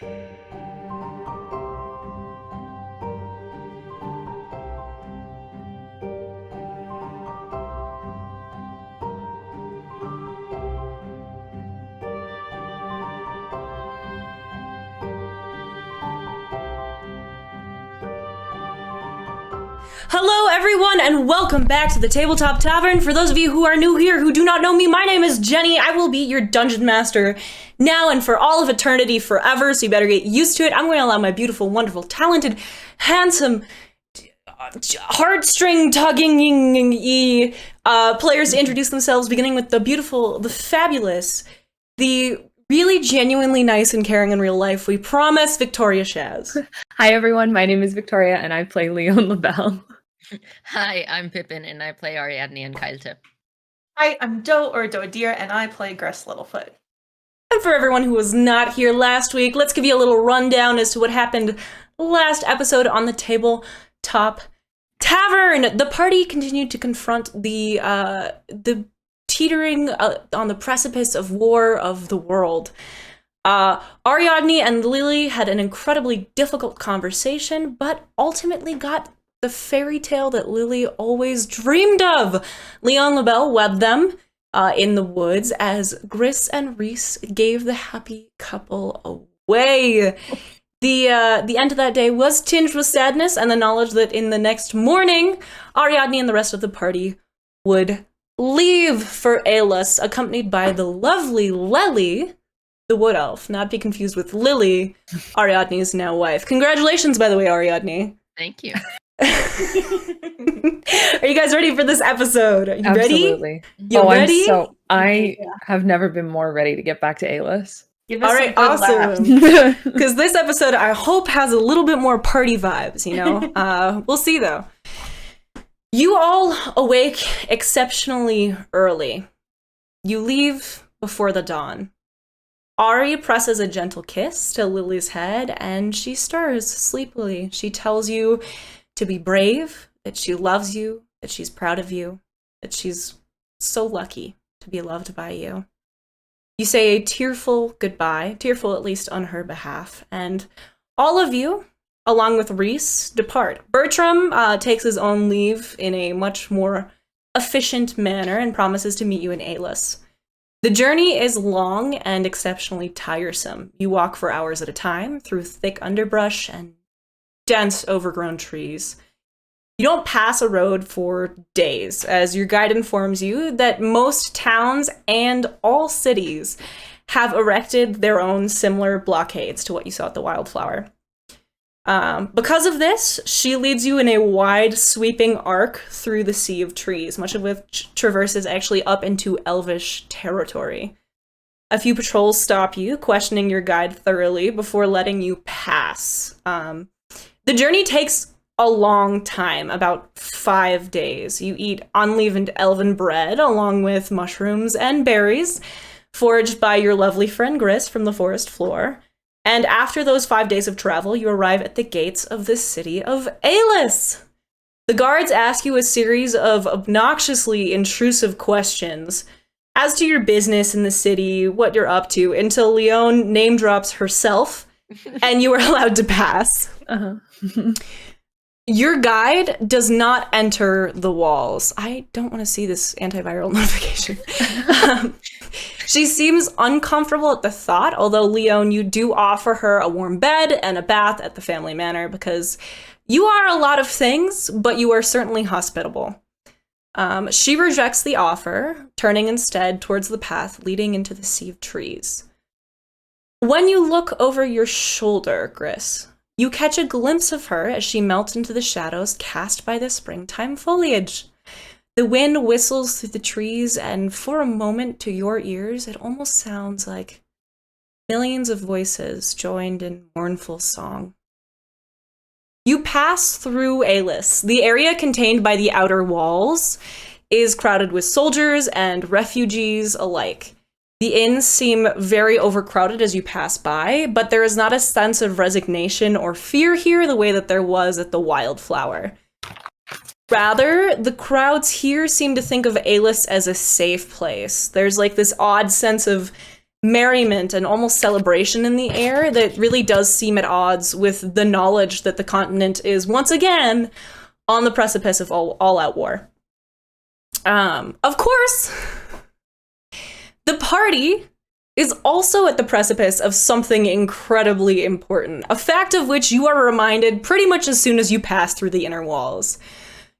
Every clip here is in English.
Hello everyone and welcome back to the Tabletop Tavern. For those of you who are new here who do not know me, my name is Jenny. I will be your dungeon master now and for all of eternity forever, so you better get used to it. I'm going to allow my beautiful, wonderful, talented, handsome, heartstring tugging players to introduce themselves, beginning with the beautiful, the fabulous, the really genuinely nice and caring in real life, we promise, Victoria Shaz. Hi everyone, my name is Victoria and I play Lione LaBelle. Hi, I'm Pippin and I play Ariadne and Kylte. Hi, I'm Doe or Doedir and I play Gris Littlefoot. And for everyone who was not here last week, let's give you a little rundown as to what happened last episode on the Tabletop Tavern. The party continued to confront the teetering on the precipice of war of the world. Ariadne and Lily had an incredibly difficult conversation, but ultimately got the fairy tale that Lily always dreamed of. Lione LaBelle webbed them in the woods as Gris and Rhys gave the happy couple away. The end of that day was tinged with sadness and the knowledge that in the next morning, Ariadne and the rest of the party would leave for Aelus, accompanied by the lovely Lely, the wood elf, not be confused with Lily, Ariadne's now wife. Congratulations, by the way, Ariadne. Thank you. Are you guys ready for this episode? Are you Absolutely. ready? You ready? I have never been more ready to get back to Aelus. Give us All right, awesome. Because this episode, I hope, has a little bit more party vibes, you know? We'll see, though. You all awake exceptionally early. You leave before the dawn. Ari presses a gentle kiss to Lily's head, and she stirs sleepily. She tells you to be brave, that she loves you, that she's proud of you, that she's so lucky to be loved by you. You say a tearful goodbye, tearful at least on her behalf, and all of you, along with Rhys, depart. Bertram takes his own leave in a much more efficient manner and promises to meet you in Aelus. The journey is long and exceptionally tiresome. You walk for hours at a time through thick underbrush and dense overgrown trees. You don't pass a road for days, as your guide informs you that most towns and all cities have erected their own similar blockades to what you saw at the Wildflower. Because of this, she leads you in a wide, sweeping arc through the sea of trees, much of which traverses actually up into Elvish territory. A few patrols stop you, questioning your guide thoroughly before letting you pass. The journey takes a long time, about 5 days. You eat unleavened elven bread along with mushrooms and berries, foraged by your lovely friend Gris from the forest floor. And after those 5 days of travel, you arrive at the gates of the city of Aelus. The guards ask you a series of obnoxiously intrusive questions as to your business in the city, what you're up to, until Lione name drops herself, and you are allowed to pass. Your guide does not enter the walls. I don't want to see this antiviral notification. She seems uncomfortable at the thought, although, Lione, you do offer her a warm bed and a bath at the family manor because you are a lot of things, but you are certainly hospitable. She rejects the offer, turning instead towards the path leading into the sea of trees. When you look over your shoulder, Gris, you catch a glimpse of her as she melts into the shadows cast by the springtime foliage. The wind whistles through the trees, and for a moment, to your ears, it almost sounds like millions of voices joined in mournful song. You pass through Aelus. The area contained by the outer walls is crowded with soldiers and refugees alike. The inns seem very overcrowded as you pass by, but there is not a sense of resignation or fear here the way that there was at the Wildflower. Rather, the crowds here seem to think of Aelus as a safe place. There's like this odd sense of merriment and almost celebration in the air that really does seem at odds with the knowledge that the continent is once again on the precipice of all-out war. Of course, the party is also at the precipice of something incredibly important, a fact of which you are reminded pretty much as soon as you pass through the inner walls.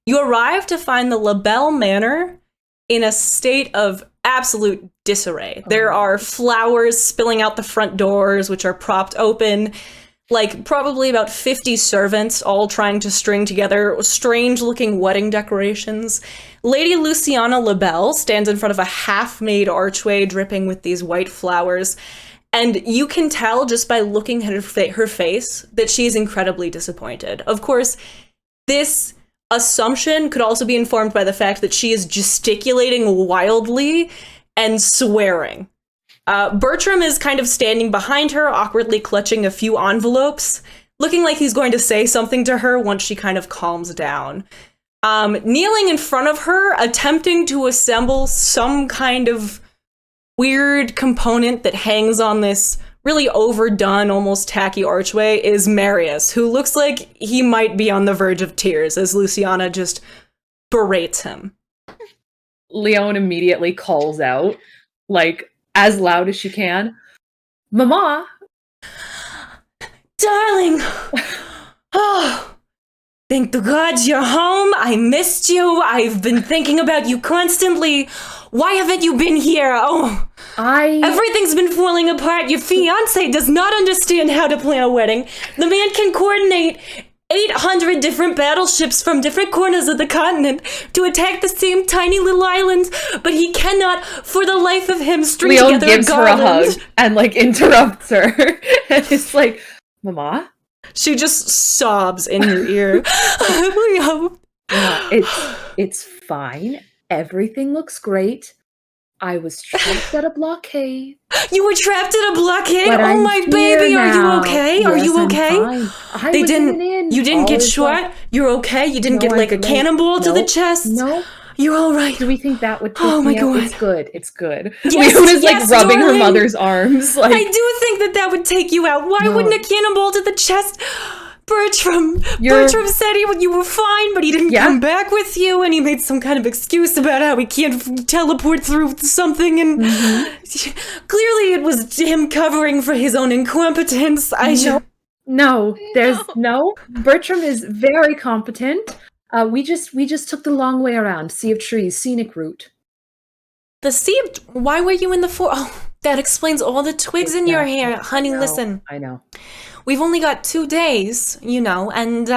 You arrive to find the LaBelle Manor in a state of absolute disarray. There are flowers spilling out the front doors, which are propped open, like probably about 50 servants all trying to string together strange-looking wedding decorations. Lady Luciana LaBelle stands in front of a half-made archway dripping with these white flowers, and you can tell just by looking at her face that she is incredibly disappointed. Of course, this assumption could also be informed by the fact that she is gesticulating wildly and swearing. Bertram is kind of standing behind her, awkwardly clutching a few envelopes, looking like he's going to say something to her once she kind of calms down. Kneeling in front of her, attempting to assemble some kind of weird component that hangs on this really overdone, almost tacky archway, is Marius, who looks like he might be on the verge of tears as Luciana just berates him. Lione immediately calls out, like, as loud as she can, "Mama!" Darling! Oh, thank the gods you're home. I missed you. I've been thinking about you constantly. Why haven't you been here? Oh, everything's been falling apart. Your fiancé does not understand how to plan a wedding. The man can coordinate 800 different battleships from different corners of the continent to attack the same tiny little island, but he cannot, for the life of him, string Leon together gives a her a garland. hug and, like, interrupts her. And it's like, "Mama?" She just sobs in your ear. It's fine. Everything looks great. I was trapped at a blockade. You were trapped in a blockade? But Oh I'm my here baby, are you now. okay? Are Yes, you I'm okay? fine. They didn't. You didn't All get is shot. well. You're okay. You didn't No, get like a I'm cannonball to the Nope. chest. No. You're all right. Do we think that would take Oh my me out? God. It's good. It's good. Yes, Leona's like yes, rubbing her darling. mother's arms. Like, I do think that would take you out. Why No. wouldn't a cannonball to the chest? Bertram said you were fine, but he didn't come back with you, and he made some kind of excuse about how he can't teleport through something, and clearly it was him covering for his own incompetence. No, Bertram is very competent. We just took the long way around. Sea of Trees, scenic route. The sea of... Why were you in the forest? Oh, that explains all the twigs in your hair. Honey, listen. I know. We've only got 2 days, and,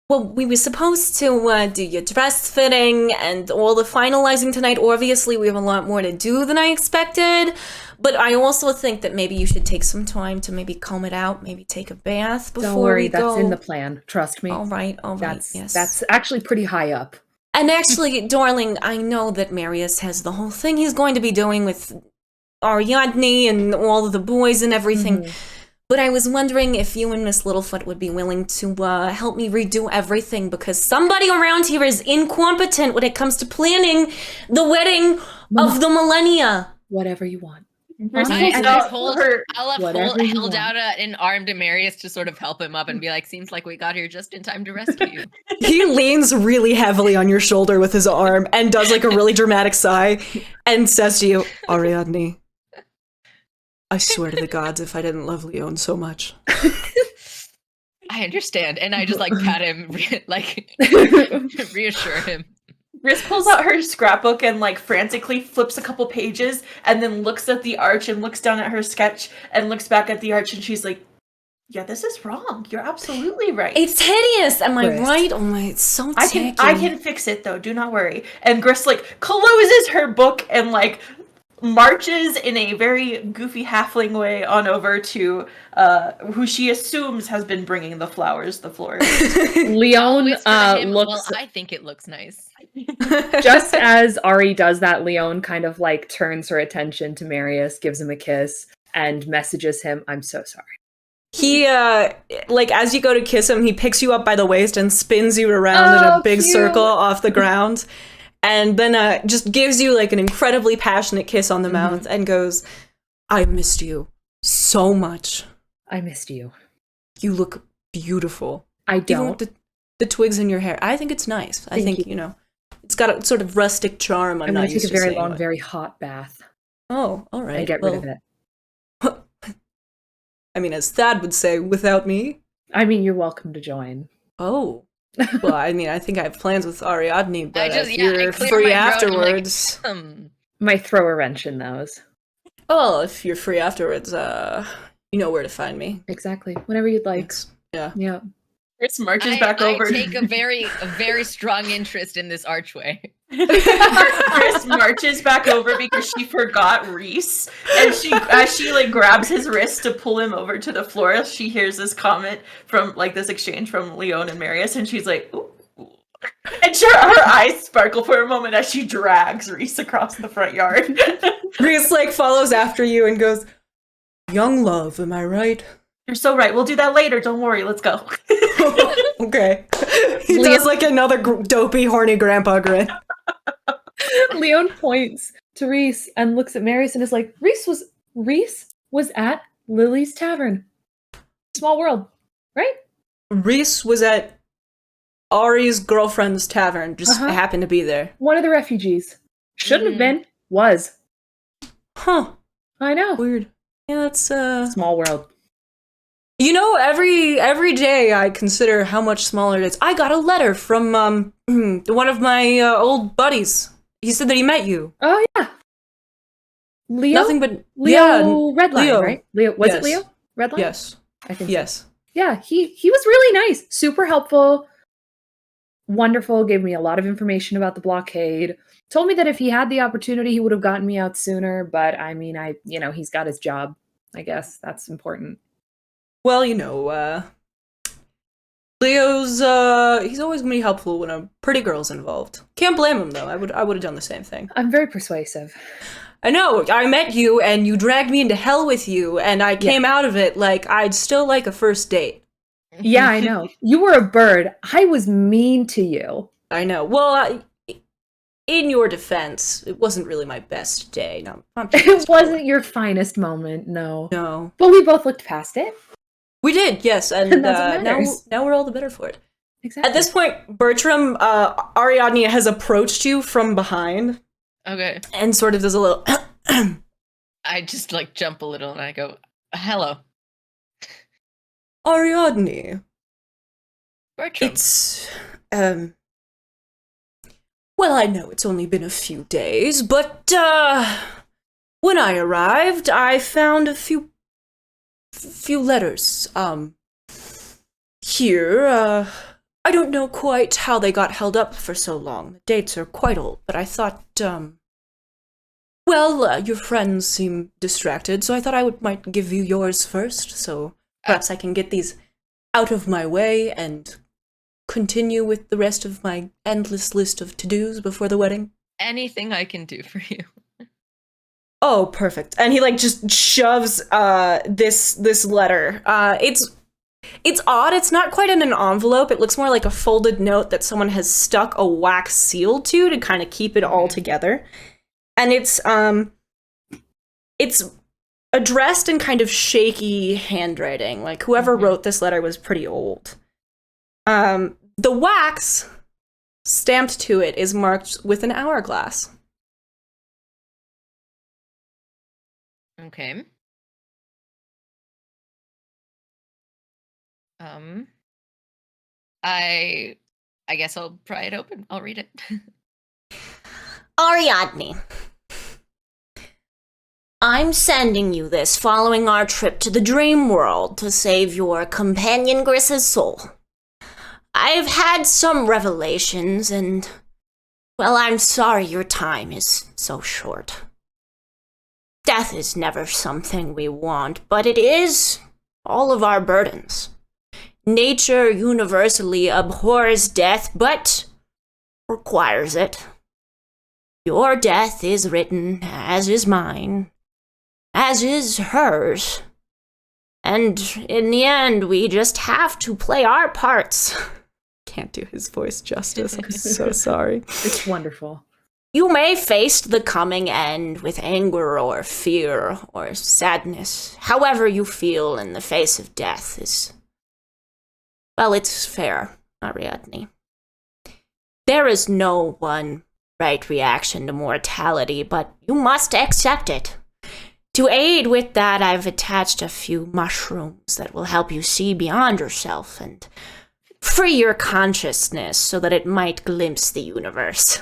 well, we were supposed to do your dress fitting and all the finalizing tonight. Obviously, we have a lot more to do than I expected, but I also think that maybe you should take some time to maybe comb it out, maybe take a bath before Don't worry, we go. that's in the plan. Trust me. All right, yes. That's actually pretty high up. And actually, darling, I know that Marius has the whole thing he's going to be doing with Ariadne and all of the boys and everything. But I was wondering if you and Miss Littlefoot would be willing to help me redo everything, because somebody around here is incompetent when it comes to planning the wedding of the millennia. Whatever you want. I'll have you held want. out an arm to Marius to sort of help him up and be like, seems like we got here just in time to rescue you. He leans really heavily on your shoulder with his arm and does like a really dramatic sigh and says to you, Ariadne, I swear to the gods if I didn't love Lione so much. I understand. And I just like pat him, reassure him. Gris pulls out her scrapbook and like frantically flips a couple pages and then looks at the arch and looks down at her sketch and looks back at the arch and she's like, yeah, this is wrong. You're absolutely right. It's hideous. Am I Gris. right? Oh my, it's so tacky. I can fix it though. Do not worry. And Gris like closes her book and like marches in a very goofy halfling way on over to who she assumes has been bringing the flowers, the florist. Leon Always for him, looks well, I think it looks nice. just as Ari does that. Leon kind of like turns her attention to Marius, gives him a kiss, and messages him, "I'm so sorry." He, like, as you go to kiss him, he picks you up by the waist and spins you around in a big cute. circle off the ground. And then just gives you, like, an incredibly passionate kiss on the mouth and goes, I missed you so much. I missed you. You look beautiful. I Even don't. with the twigs in your hair. I think it's nice. I think, you. It's got a sort of rustic charm. I'm going not to used take a to very saying, long, like, very hot bath oh, all right. and get rid of it. I mean, as Thad would say, without me. I mean, you're welcome to join. Oh. Well, I mean, I think I have plans with Ariadne, but I if you're clear free my throat, I'm like, afterwards... Might throw a wrench in those. Well, if you're free afterwards, you know where to find me. Exactly. Whenever you'd like. Yeah. Yeah. Chris marches back over. I take a very strong interest in this archway. Chris marches back over because she forgot Reese, and as she like grabs his wrist to pull him over to the floor, she hears this comment from like this exchange from Lione and Marius, and she's like, ooh. And her eyes sparkle for a moment as she drags Reese across the front yard. Reese like follows after you and goes, "Young love, am I right?" You're so right. We'll do that later. Don't worry. Let's go. Okay. He does like another dopey, horny grandpa grin. Leon points to Reese and looks at Marius and is like, Reese was at Lily's Tavern. Small world, right? Reese was at Ari's girlfriend's tavern, just happened to be there. One of the refugees. Shouldn't have been. Was. Huh. I know. Weird. Yeah, that's small world. You know, every day I consider how much smaller it is. I got a letter from one of my old buddies. He said that he met you. Oh yeah. Leo? Nothing but Leo Redline, Leo. right? Leo was Yes. it Leo? Redline? Yes. I think Yes. so. Yeah, he was really nice, super helpful, wonderful, gave me a lot of information about the blockade. Told me that if he had the opportunity he would have gotten me out sooner, but I mean he's got his job. I guess that's important. Well, Leo's he's always gonna be helpful when a pretty girl's involved. Can't blame him though. I would have done the same thing. I'm very persuasive. I know. I met you and you dragged me into hell with you, and I came out of it like I'd still like a first date. Yeah, I know. You were a bird. I was mean to you. I know. Well, in your defense, it wasn't really my best day. No, it wasn't your finest moment, no. No. But we both looked past it. We did, yes, and now we're all the better for it. Exactly. At this point, Bertram, Ariadne has approached you from behind. Okay. And sort of does a little... I just like jump a little and I go, hello. Ariadne. Bertram. It's, well, I know it's only been a few days, but, when I arrived, I found a few letters, here, I don't know quite how they got held up for so long. The dates are quite old, but I thought, your friends seem distracted, so I thought I might give you yours first, so perhaps I can get these out of my way and continue with the rest of my endless list of to-dos before the wedding. Anything I can do for you. Oh, perfect. And he just shoves this letter. It's odd. It's not quite in an envelope. It looks more like a folded note that someone has stuck a wax seal to kind of keep it all together. And it's addressed in kind of shaky handwriting. Like whoever wrote this letter was pretty old. The wax stamped to it is marked with an hourglass. Okay. I guess I'll pry it open. I'll read it. Ariadne, I'm sending you this following our trip to the dream world to save your companion Gris's soul. I've had some revelations and, well, I'm sorry your time is so short. Death is never something we want, but it is all of our burdens. Nature universally abhors death, but requires it. Your death is written, as is mine, as is hers. And in the end, we just have to play our parts. Can't do his voice justice, I'm so sorry. It's wonderful. You may face the coming end with anger or fear or sadness. However you feel in the face of death is... Well, it's fair, Ariadne. There is no one right reaction to mortality, but you must accept it. To aid with that, I've attached a few mushrooms that will help you see beyond yourself and free your consciousness so that it might glimpse the universe.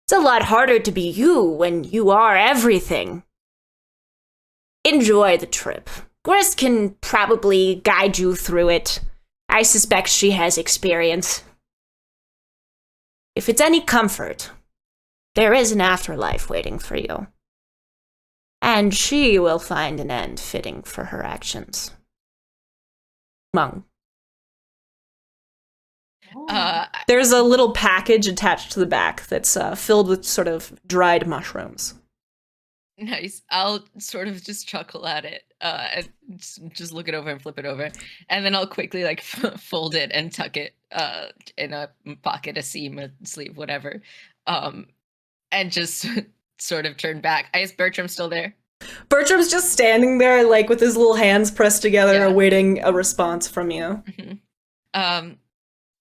It's a lot harder to be you when you are everything. Enjoy the trip. Gris can probably guide you through it. I suspect she has experience. If it's any comfort, there is an afterlife waiting for you. And she will find an end fitting for her actions. Mung. There's a little package attached to the back that's filled with sort of dried mushrooms. Nice. I'll sort of just chuckle at it, and just look it over and flip it over, and then I'll quickly like fold it and tuck it in a pocket, a seam, a sleeve, whatever, and just sort of turn back. Is Bertram still there? Bertram's just standing there, like with his little hands pressed together, awaiting a response from you. Mm-hmm.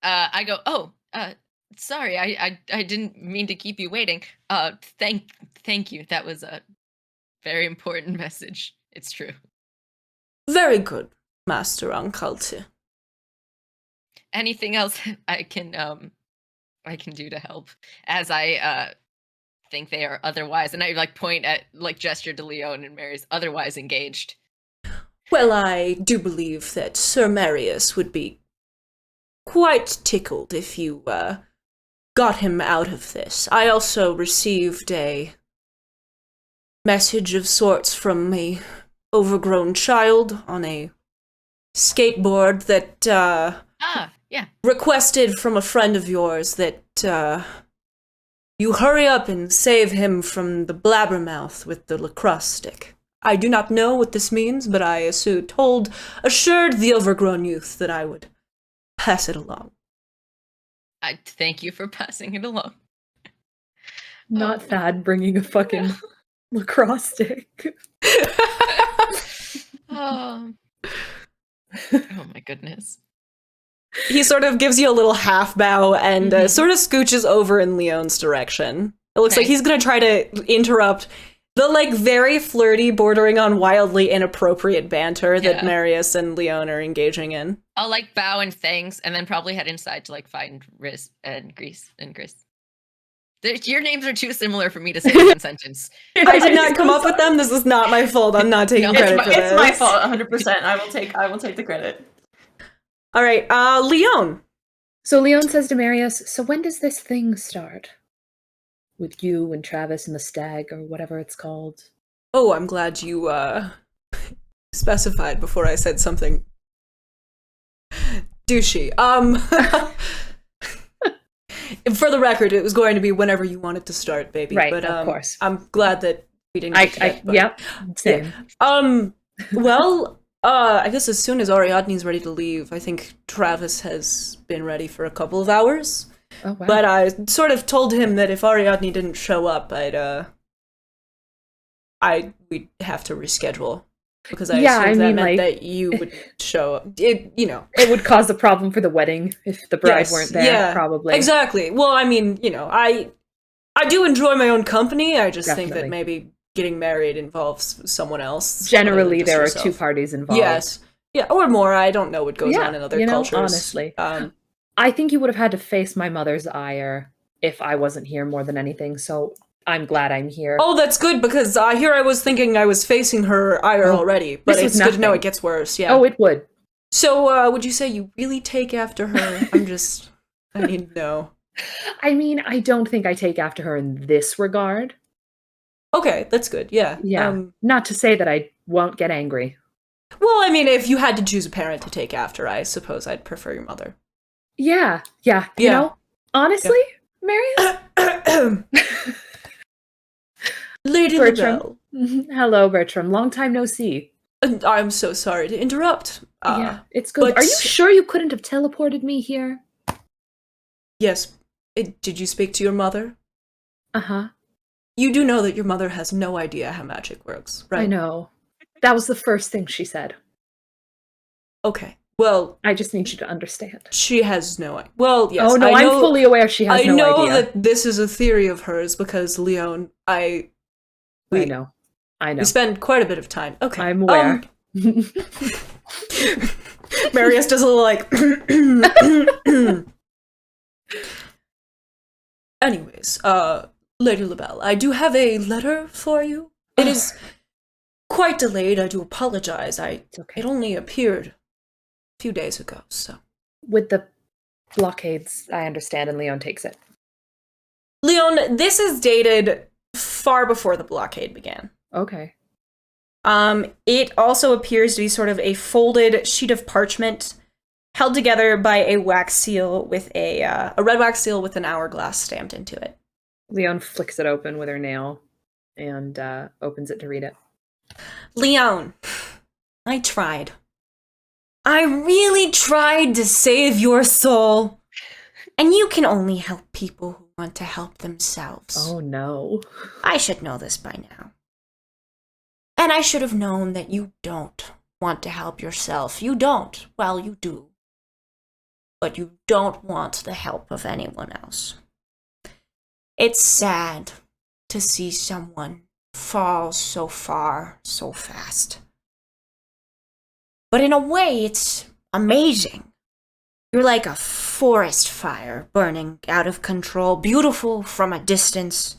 I go, oh, sorry, I didn't mean to keep you waiting. Thank you. That was a very important message. It's true. Very good, Master Ankalte. Anything else I can do to help? As I think they are otherwise, and I like point at like gesture to Lione and Marius, otherwise engaged. Well, I do believe that Sir Marius would be quite tickled if you got him out of this. I also received a message of sorts from a overgrown child on a skateboard that requested from a friend of yours that you hurry up and save him from the blabbermouth with the lacrosse stick. I do not know what this means, but I assured the overgrown youth that I would pass it along. I thank you for passing it along. Not Thad bringing a fucking lacrosse stick. Oh my goodness. He sort of gives you a little half bow and sort of scooches over in Leone's direction. It looks like he's going to try to interrupt the, like, very flirty, bordering on wildly inappropriate banter that Marius and Lione are engaging in. I'll, like, bow and thanks, and then probably head inside to, like, find Riz and Gris. Your names are too similar for me to say in one sentence. I did not come up with them. This is not my fault. I'm not taking credit for this. It's my fault, 100%. I will take the credit. All right, Lione. So Lione says to Marius, so when does this thing start? With you and Travis and the Stag, or whatever it's called. Oh, I'm glad you specified before I said something douchey. For the record, it was going to be whenever you wanted to start, baby. Right, but, of course. I'm glad that we didn't get to that, but- Yep, same. Yeah. Well, I guess as soon as Ariadne's ready to leave, I think Travis has been ready for a couple of hours. Oh, wow. But I sort of told him that if Ariadne didn't show up, we'd have to reschedule. Because I assumed that meant that you would show up. It would cause a problem for the wedding if the bride weren't there, probably. Exactly. Well, I mean, I do enjoy my own company. I just think that Definitely. maybe getting married involves someone else. Generally, there yourself. are two parties involved. Yes. Yeah, or more. I don't know what goes on in other cultures. Honestly. I think you would have had to face my mother's ire if I wasn't here more than anything, so I'm glad I'm here. Oh, that's good, because here I was thinking I was facing her ire already, but it's good to know it gets worse, yeah. Oh, it would. So, would you say you really take after her? I need to know. I mean, I don't think I take after her in this regard. Okay, that's good, yeah. Yeah, not to say that I won't get angry. Well, I mean, if you had to choose a parent to take after, I suppose I'd prefer your mother. Yeah. You know, honestly, Marius? Lady Bertram. Hello, Bertram. Long time no see. I'm so sorry to interrupt. Yeah, it's good. Are you sure you couldn't have teleported me here? Yes. Did you speak to your mother? Uh-huh. You do know that your mother has no idea how magic works, right? I know. That was the first thing she said. Okay. Well, I just need you to understand. she has no idea. Well, yes. Oh, no, I'm fully aware she has no idea. I know that this is a theory of hers because, Lione, I know. We spend quite a bit of time. Okay. I'm aware. Marius does a little like... Anyways, Lady LaBelle, I do have a letter for you. It is quite delayed. I do apologize. It's okay. It only appeared a few days ago, so... With the blockades, I understand, and Lione takes it. Lione, this is dated far before the blockade began. Okay. It also appears to be sort of a folded sheet of parchment held together by a wax seal with a red wax seal with an hourglass stamped into it. Lione flicks it open with her nail and opens it to read it. Lione, I tried. I really tried to save your soul. And you can only help people who want to help themselves. Oh no. I should know this by now. And I should have known that you don't want to help yourself. You don't. Well, you do. But you don't want the help of anyone else. It's sad to see someone fall so far, so fast. But in a way, it's amazing. You're like a forest fire burning out of control, beautiful from a distance,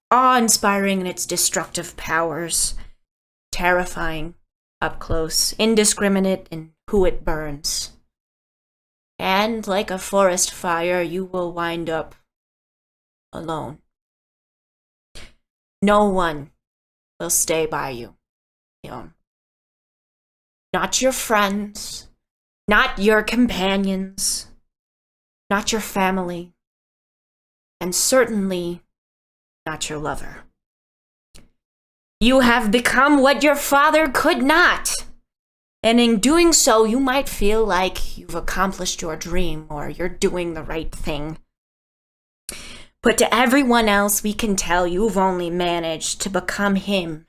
awe-inspiring in its destructive powers, terrifying up close, indiscriminate in who it burns. And like a forest fire, you will wind up alone. No one will stay by you, Leon. Not your friends, not your companions, not your family, and certainly not your lover. You have become what your father could not, and in doing so, you might feel like you've accomplished your dream or you're doing the right thing. But to everyone else, we can tell you've only managed to become him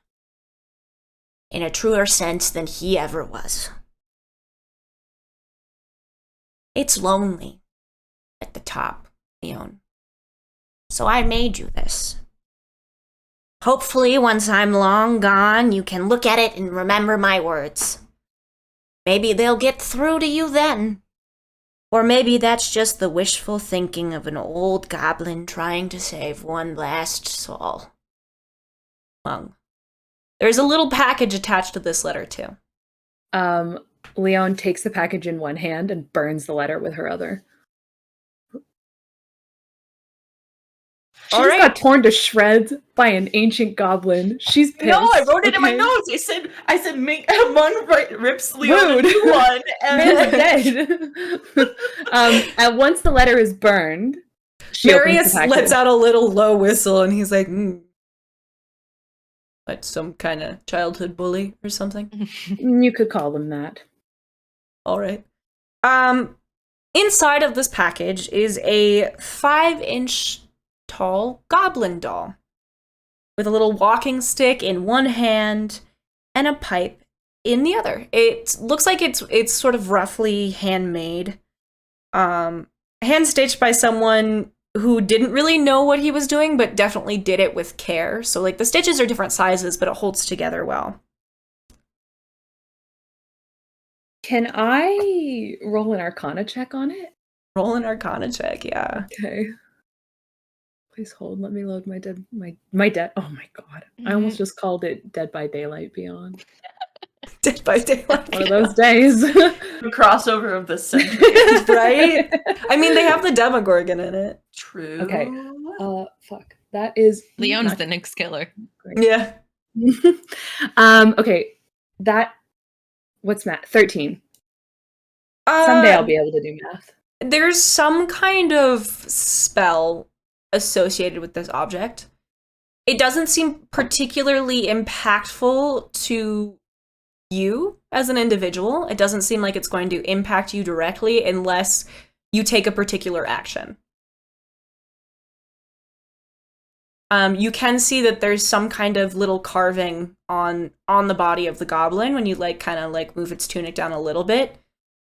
in a truer sense than he ever was. It's lonely at the top, Lione. So I made you this. Hopefully, once I'm long gone, you can look at it and remember my words. Maybe they'll get through to you then. Or maybe that's just the wishful thinking of an old goblin trying to save one last soul. Mung. There's a little package attached to this letter, too. Lione takes the package in one hand and burns the letter with her other. She just got torn to shreds by an ancient goblin. She's pissed. No, I wrote it in my notes. I said, Mung rips Lione a new one, and dead. And once the letter is burned, Marius lets out a little low whistle, and he's like, What, some kind of childhood bully or something? You could call them that. All right. Inside of this package is a 5-inch tall goblin doll with a little walking stick in one hand and a pipe in the other. It looks like it's sort of roughly handmade, hand stitched by someone who didn't really know what he was doing, but definitely did it with care. So like the stitches are different sizes, but it holds together well. Can I roll an Arcana check on it? Roll an Arcana check, yeah. Okay. Please hold. Let me load my dead. Oh my god! I almost just called it Dead by Daylight Beyond. Dead by Daylight. One of those days. The crossover of the century, right? I mean, they have the Demogorgon in it. True. Okay. Fuck. That is Leon's the next killer. Great. Yeah. Okay. What's math? 13. Someday I'll be able to do math. There's some kind of spell associated with this object. It doesn't seem particularly impactful to you as an individual. It doesn't seem like it's going to impact you directly unless you take a particular action. You can see that there's some kind of little carving on the body of the goblin when you like kind of like move its tunic down a little bit,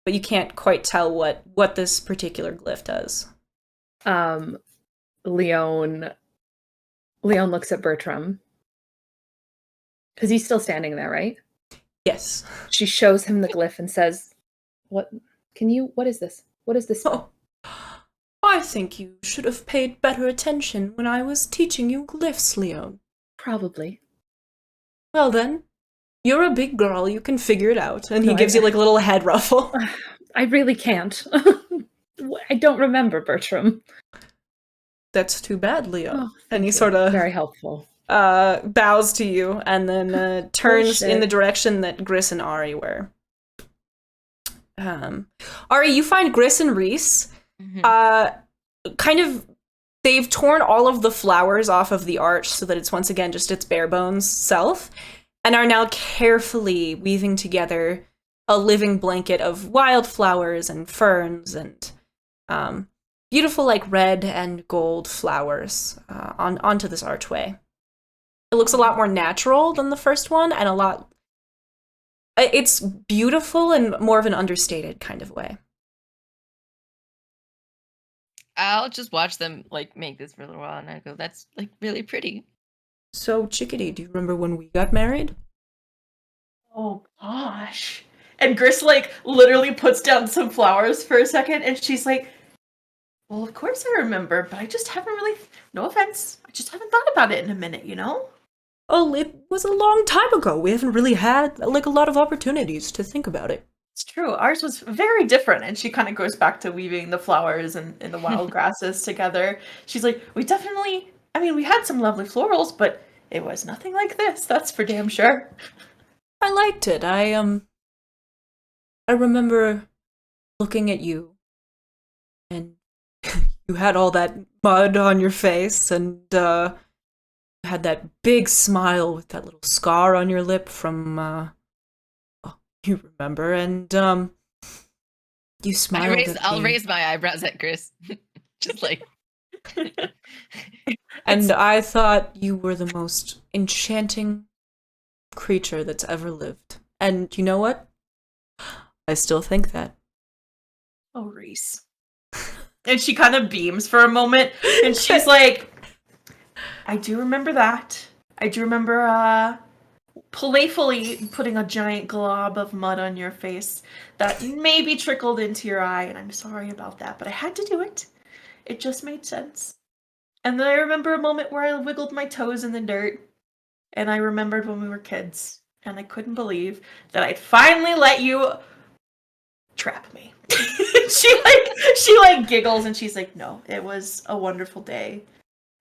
but you can't quite tell what this particular glyph does. Leon looks at Bertram. Because he's still standing there, right? Yes. She shows him the glyph and says, what is this? What is this? Oh, I think you should have paid better attention when I was teaching you glyphs, Leon. Probably. Well then, you're a big girl, you can figure it out. And he gives you like a little head ruffle. I really can't. I don't remember, Bertram. That's too bad, Leon. Oh, and he sort of very helpful. Bows to you and then turns Bullshit. in the direction that Gris and Ari were. Ari, you find Gris and Reese kind of, they've torn all of the flowers off of the arch so that it's once again just its bare bones self, and are now carefully weaving together a living blanket of wildflowers and ferns and beautiful like red and gold flowers onto this archway. It looks a lot more natural than the first one, and it's beautiful in more of an understated kind of way. I'll just watch them like make this for a little while, and I go, "That's like really pretty." So, Chickadee, do you remember when we got married? Oh gosh. And Gris like literally puts down some flowers for a second, and she's like, well, of course I remember, but I just haven't really, no offense, I just haven't thought about it in a minute, you know? Oh, it was a long time ago. We haven't really had like a lot of opportunities to think about it. It's true. Ours was very different. And she kind of goes back to weaving the flowers and the wild grasses together. She's like, we had some lovely florals, but it was nothing like this. That's for damn sure. I liked it. I remember looking at you, and you had all that mud on your face, and you had that big smile with that little scar on your lip from you remember, and you smiled at I'll me. raise my eyebrows at Gris. Just like And I thought you were the most enchanting creature that's ever lived. And you know what? I still think that. Oh, Reese. And she kind of beams for a moment, and she's like, I do remember that. I do remember playfully putting a giant glob of mud on your face that maybe trickled into your eye, and I'm sorry about that, but I had to do it. It just made sense. And then I remember a moment where I wiggled my toes in the dirt, and I remembered when we were kids, and I couldn't believe that I'd finally let you trap me. she giggles, and she's like, no, it was a wonderful day,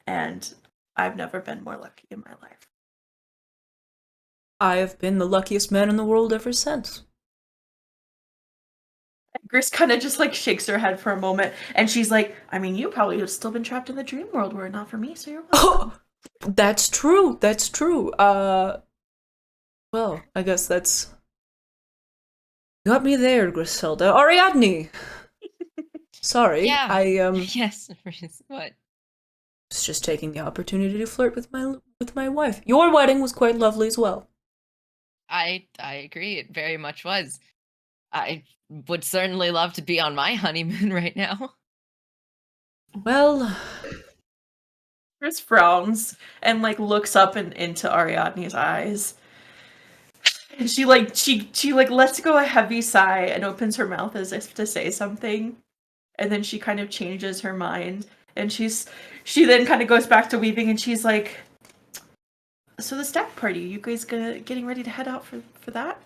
and I've never been more lucky in my life. I have been the luckiest man in the world ever since. Gris kind of just like shakes her head for a moment, and she's like, I mean, you probably would have still been trapped in the dream world were it not for me, so you're welcome. Oh, that's true. That's true. Well, I guess that's got me there, Griselda. Ariadne. Sorry, Yeah. I yes, what? was just taking the opportunity to flirt with my wife. Your wedding was quite lovely as well. I agree. It very much was. I would certainly love to be on my honeymoon right now. Well, Gris frowns and like looks up and into Ariadne's eyes. And she lets go a heavy sigh and opens her mouth as if to say something. And then she kind of changes her mind, and she then kind of goes back to weaving, and she's like, so the stag party, you guys getting ready to head out for that?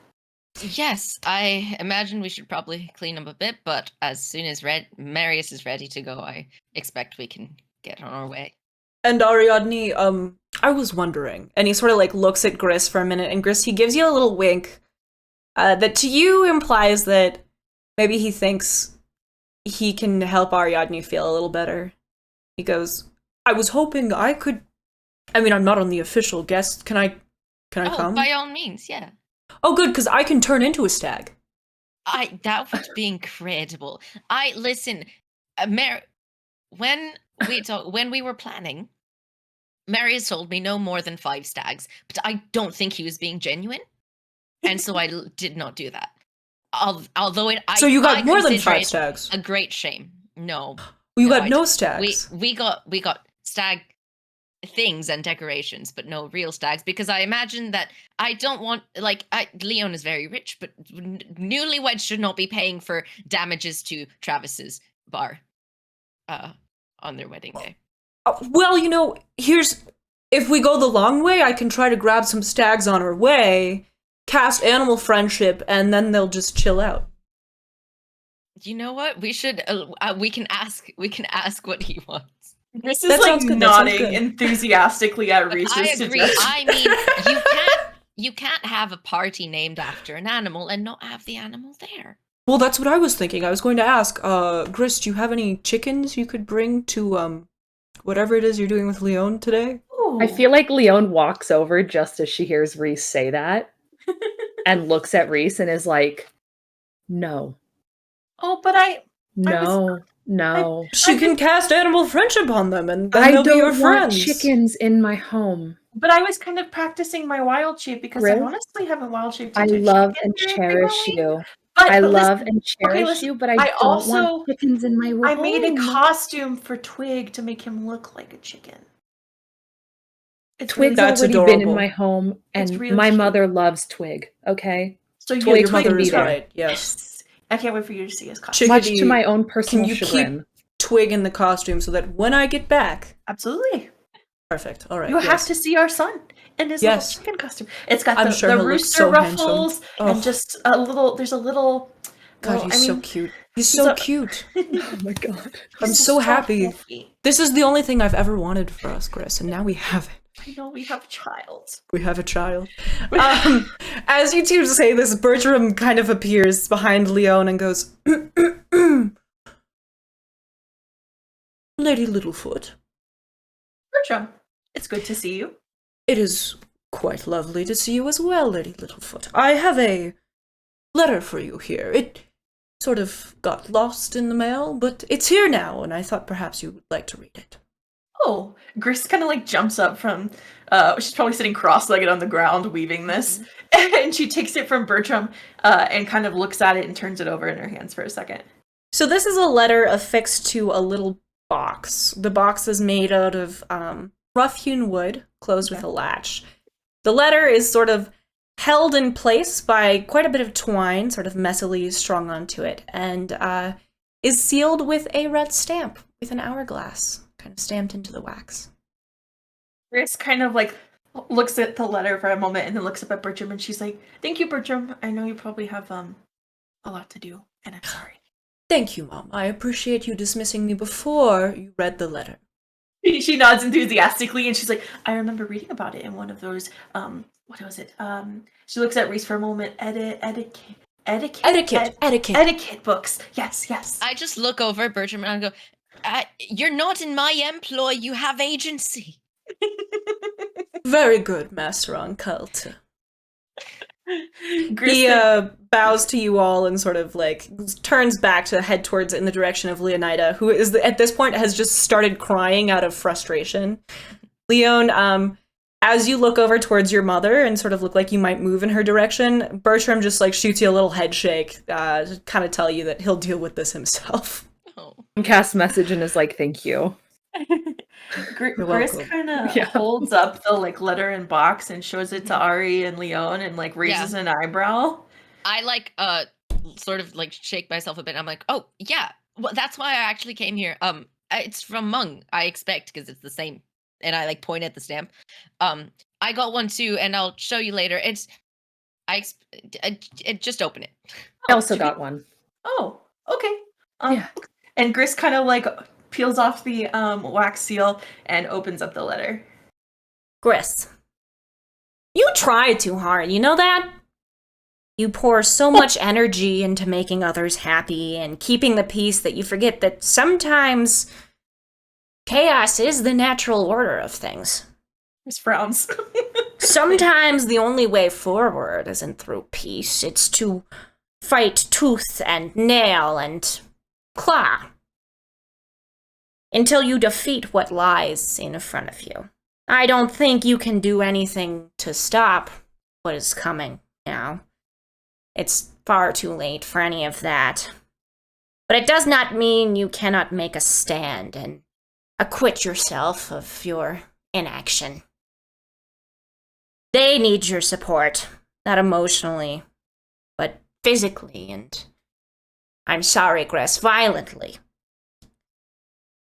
Yes, I imagine we should probably clean up a bit, but as soon as Marius is ready to go, I expect we can get on our way. and Ariadne, I was wondering, and he sort of like looks at Gris for a minute, and Gris, he gives you a little wink that to you implies that maybe he thinks he can help Ariadne feel a little better. He goes, I was hoping I could, I mean, I'm not on the official guest, can I come? By all means, yeah. Oh, good, because I can turn into a stag. That would be incredible. Listen, when we were planning, Marius told me no more than 5 stags, but I don't think he was being genuine, and so I did not do that. Although So you got I more than consider 5 it stags. a great shame. No, You no, got I no didn't. stags. We got stag things and decorations, but no real stags, because I imagine that I don't want, like, Lione is very rich, but newlyweds should not be paying for damages to Travis's bar on their wedding day. Well, you know, if we go the long way, I can try to grab some stags on our way, cast animal friendship, and then they'll just chill out. You know what? We should. We can ask what he wants. This is That like sounds good, that sounds nodding good. enthusiastically at Reese's I agree. suggestion. I mean, you can't have a party named after an animal and not have the animal there. Well, that's what I was thinking. I was going to ask, Gris, do you have any chickens you could bring to, whatever it is you're doing with Lione today? Ooh. I feel like Lione walks over just as she hears Reese say that and looks at Reese and is like, no, Oh, but no. She can cast animal friendship on them, and then I they'll be your don't want friends. chickens in my home. But I was kind of practicing my wild shape because I Griff, honestly haven't wild shaped I into a love chicken and very cherish frequently. you. But I listen, love and cherish listen, you, but I I don't also- want chickens in my I home. made a costume for Twig to make him look like a chicken. It's Twig's really That's already been in adorable. my home, It's and really my cute. mother loves Twig, okay? so Yeah, Twig your mother can be is there. right, yes. Yes. I can't wait for you to see his costume. Much Chickadee, to my own personal can you chagrin. keep Twig in the costume so that when I get back... Absolutely. Perfect, all right, You yes. have to see our son in his Yes. little chicken costume. It's got I'm the, sure the he'll look rooster so handsome. ruffles Oh. and just a little. There's a little. God, well, he's I so mean, cute. He's he's so a- cute. Oh my god. I'm he's so happy. fluffy. This is the only thing I've ever wanted for us, Gris, and now we have it. I know we have a child. We have a child. As you two say this, Bertram kind of appears behind Lione and goes, Lady Littlefoot, Bertram, it's good to see you. it is quite lovely to see you as well, Lady Littlefoot. I have a letter for you here. It sort of got lost in the mail, but it's here now, and I thought perhaps you would like to read it. Oh, Gris kind of like jumps up from. She's probably sitting cross-legged on the ground weaving this, and she takes it from Bertram and kind of looks at it and turns it over in her hands for a second. So this is a letter affixed to a little box. The box is made out of rough-hewn wood, closed with a latch. The letter is sort of held in place by quite a bit of twine, sort of messily strung onto it, and is sealed with a red stamp, with an hourglass, kind of stamped into the wax. Gris kind of like looks at the letter for a moment and then looks up at Bertram and she's like, "Thank you, Bertram. I know you probably have a lot to do, and I'm sorry." Thank you, Mom. I appreciate you dismissing me before you read the letter. She nods enthusiastically and she's like, "I remember reading about it in one of those what was it? She looks at Reese for a moment. Etiquette books. Yes. I just look over at Bertram and I go, "You're not in my employ. You have agency." Very good, Master Occult. Gris He bows to you all and sort of like turns back to head towards in the direction of Leonida, who is at this point has just started crying out of frustration. Lione, as you look over towards your mother and sort of look like you might move in her direction, Bertram just like shoots you a little head shake to kind of tell you that he'll deal with this himself. Oh. Cast message and is like, thank you. Gris welcome. kind of Yeah. holds up the like letter and box and shows it to Ari and Lione and like raises an eyebrow. I like sort of like shake myself a bit. I'm like, "Oh yeah, well that's why I actually came here. It's from Mung, I expect, because it's the same." And I like point at the stamp. I got one too, and I'll show you later. Just open it. I also got one. Oh, okay. Yeah. And Gris kind of like peels off the wax seal and opens up the letter. Gris, you try too hard, you know that? You pour so much energy into making others happy and keeping the peace that you forget that sometimes chaos is the natural order of things. Gris frowns. Sometimes the only way forward isn't through peace, it's to fight tooth and nail and claw until you defeat what lies in front of you. I don't think you can do anything to stop what is coming now. It's far too late for any of that. But it does not mean you cannot make a stand and acquit yourself of your inaction. They need your support, not emotionally, but physically, and I'm sorry, Gris, violently.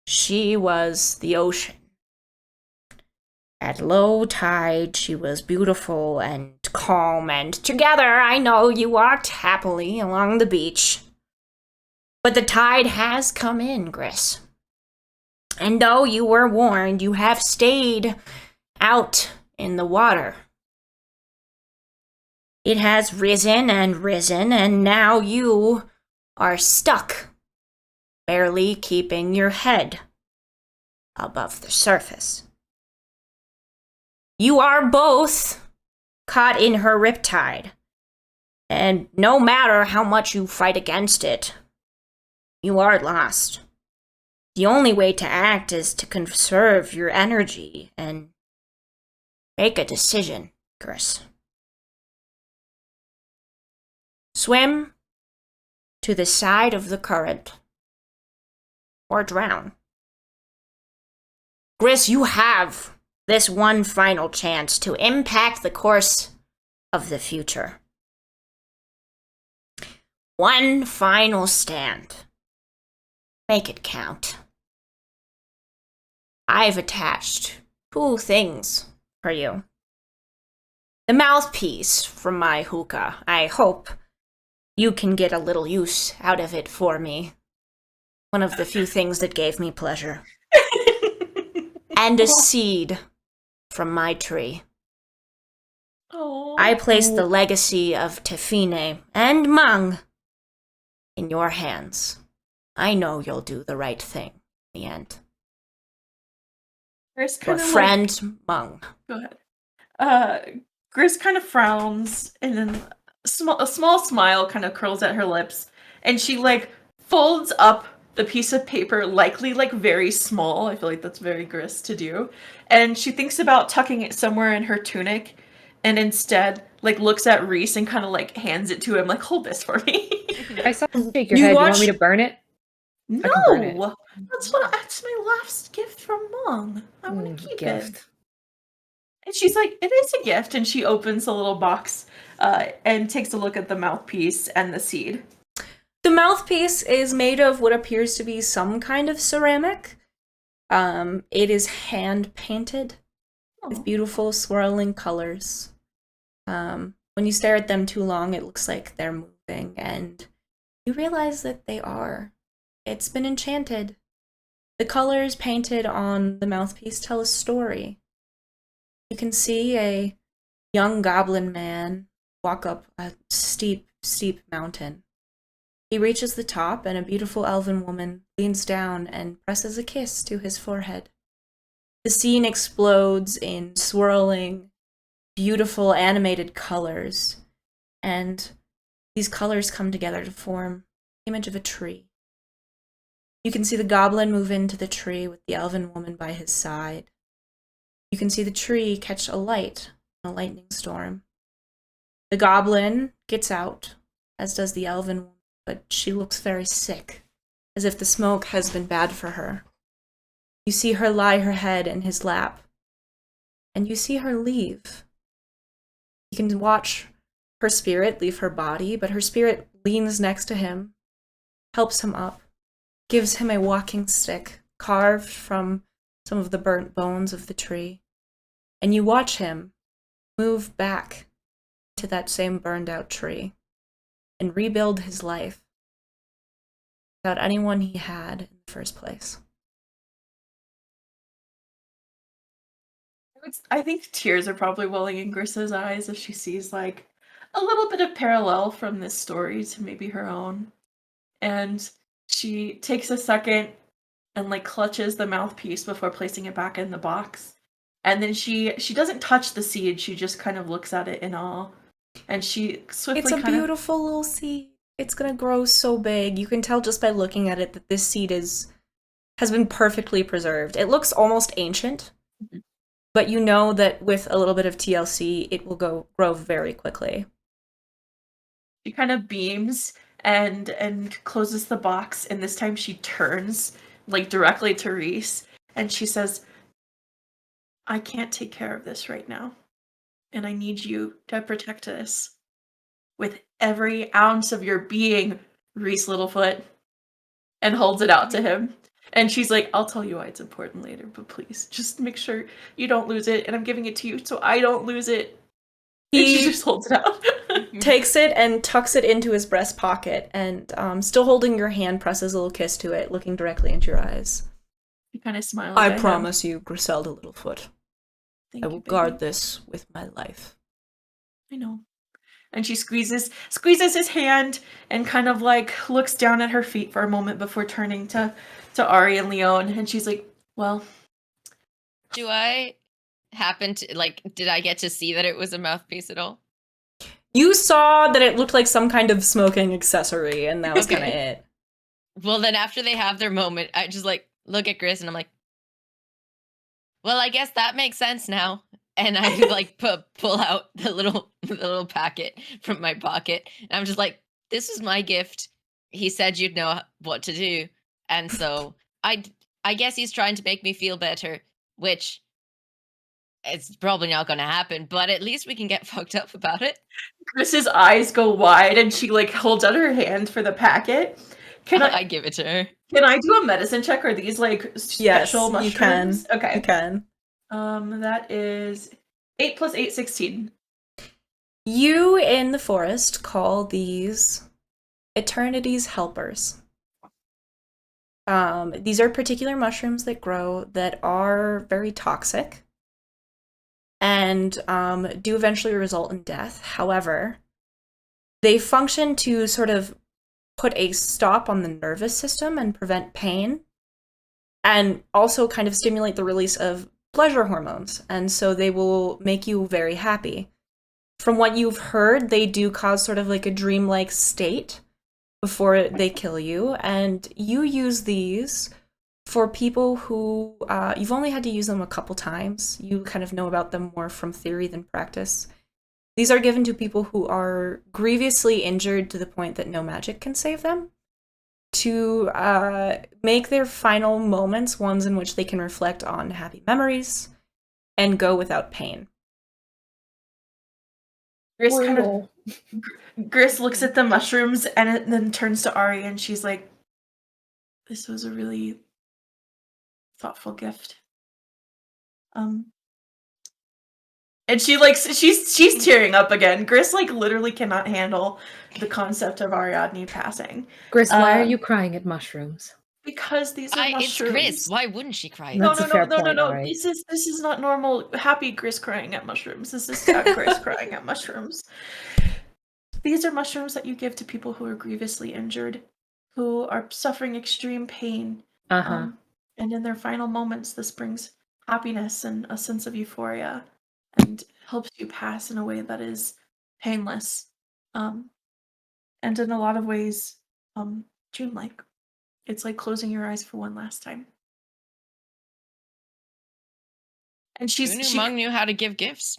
She was the ocean. At low tide, she was beautiful and calm, and together, I know, you walked happily along the beach. But the tide has come in, Gris. And though you were warned, you have stayed out in the water. It has risen, and now you are stuck, barely keeping your head above the surface. You are both caught in her riptide, and no matter how much you fight against it, you are lost. The only way to act is to conserve your energy and make a decision, Gris. Swim to the side of the current, or drown. Gris, you have this one final chance to impact the course of the future. One final stand. Make it count. I've attached 2 things for you. The mouthpiece from my hookah. I hope you can get a little use out of it for me. One of the few things that gave me pleasure. And a seed from my tree. Oh. I place the legacy of Tefine and Mung in your hands. I know you'll do the right thing in the end. Gris Your kind of friend, Mung. Go ahead. Gris kind of frowns, and then a small smile kind of curls at her lips, and she folds up the piece of paper, likely very small. I feel like that's very Gris to do. And she thinks about tucking it somewhere in her tunic, and instead looks at Reese and kind of hands it to him, hold this for me. I saw you shake your head. You want me to burn it? No, burn it. that's my last gift from Mom. I want to keep it. And she's like, it is a gift, and she opens a little box and takes a look at the mouthpiece and the seed. The mouthpiece is made of what appears to be some kind of ceramic. It is hand painted with beautiful swirling colors. When you stare at them too long, it looks like they're moving, and you realize that they are. It's been enchanted. The colors painted on the mouthpiece tell a story. You can see a young goblin man walk up a steep, steep mountain. He reaches the top, and a beautiful elven woman leans down and presses a kiss to his forehead. The scene explodes in swirling, beautiful animated colors, and these colors come together to form the image of a tree. You can see the goblin move into the tree with the elven woman by his side. You can see the tree catch a light in a lightning storm. The goblin gets out, as does the elven woman, but she looks very sick, as if the smoke has been bad for her. You see her lie her head in his lap, and you see her leave. You can watch her spirit leave her body, but her spirit leans next to him, helps him up, gives him a walking stick carved from some of the burnt bones of the tree, and you watch him move back to that same burned out tree and rebuild his life without anyone he had in the first place. I think tears are probably welling in Grissa's eyes as she sees a little bit of parallel from this story to maybe her own. And she takes a second and clutches the mouthpiece before placing it back in the box. And then she doesn't touch the seed, she just kind of looks at it in awe. And she swiftly It's a beautiful little seed. It's gonna grow so big. You can tell just by looking at it that this seed has been perfectly preserved. It looks almost ancient, but you know that with a little bit of TLC, it will grow very quickly. She kind of beams and closes the box, and this time she turns like directly to Reese, and she says, I can't take care of this right now, and I need you to protect this with every ounce of your being, Reese Littlefoot, and holds it out to him. And she's like, I'll tell you why it's important later, but please, just make sure you don't lose it, and I'm giving it to you so I don't lose it. And she just holds it out. Takes it and tucks it into his breast pocket, and still holding your hand, presses a little kiss to it, looking directly into your eyes. He kind of smiles I at promise you, Griselda Littlefoot, Thank I you, will baby. guard this with my life. I know. And she squeezes his hand and kind of like looks down at her feet for a moment before turning to Ari and Lione, and she's like, well, Do I happen to, like, did I get to see that it was a mouthpiece at all? You saw that it looked like some kind of smoking accessory, and that was Okay. kind of it. Well, then after they have their moment, I just, like, look at Gris and I'm like, well, I guess that makes sense now. And I, like, pull out the little packet from my pocket. And I'm just like, this is my gift. He said you'd know what to do. And so I guess he's trying to make me feel better, which it's probably not going to happen, but at least we can get fucked up about it. Chris's eyes go wide and she like holds out her hand for the packet. Can I give it to her. Can I do a medicine check? Are these like special mushrooms? You can. Okay. You can. That is 8 + 8, 16. You in the forest call these Eternity's Helpers. These are particular mushrooms that grow that are very toxic and do eventually result in death. However, they function to sort of put a stop on the nervous system and prevent pain, and also kind of stimulate the release of pleasure hormones, and so they will make you very happy. From what you've heard, they do cause sort of like a dreamlike state before they kill you, and you use these for people who you've only had to use them a couple times. You kind of know about them more from theory than practice. These are given to people who are grievously injured to the point that no magic can save them, to make their final moments ones in which they can reflect on happy memories and go without pain. Gris looks at the mushrooms and then turns to Ari and she's like, this was a really thoughtful gift. And she like she's tearing up again. Gris like literally cannot handle the concept of Ariadne passing. Gris, why are you crying at mushrooms? Because these are mushrooms. It's Gris. Why wouldn't she cry? No. That's a fair point, Ari. This is not normal. Happy Gris crying at mushrooms. This is sad Gris crying at mushrooms. These are mushrooms that you give to people who are grievously injured, who are suffering extreme pain. Uh-huh. And in their final moments, this brings happiness and a sense of euphoria, and helps you pass in a way that is painless, and in a lot of ways, dreamlike. It's like closing your eyes for one last time. And Who knew Mung knew how to give gifts?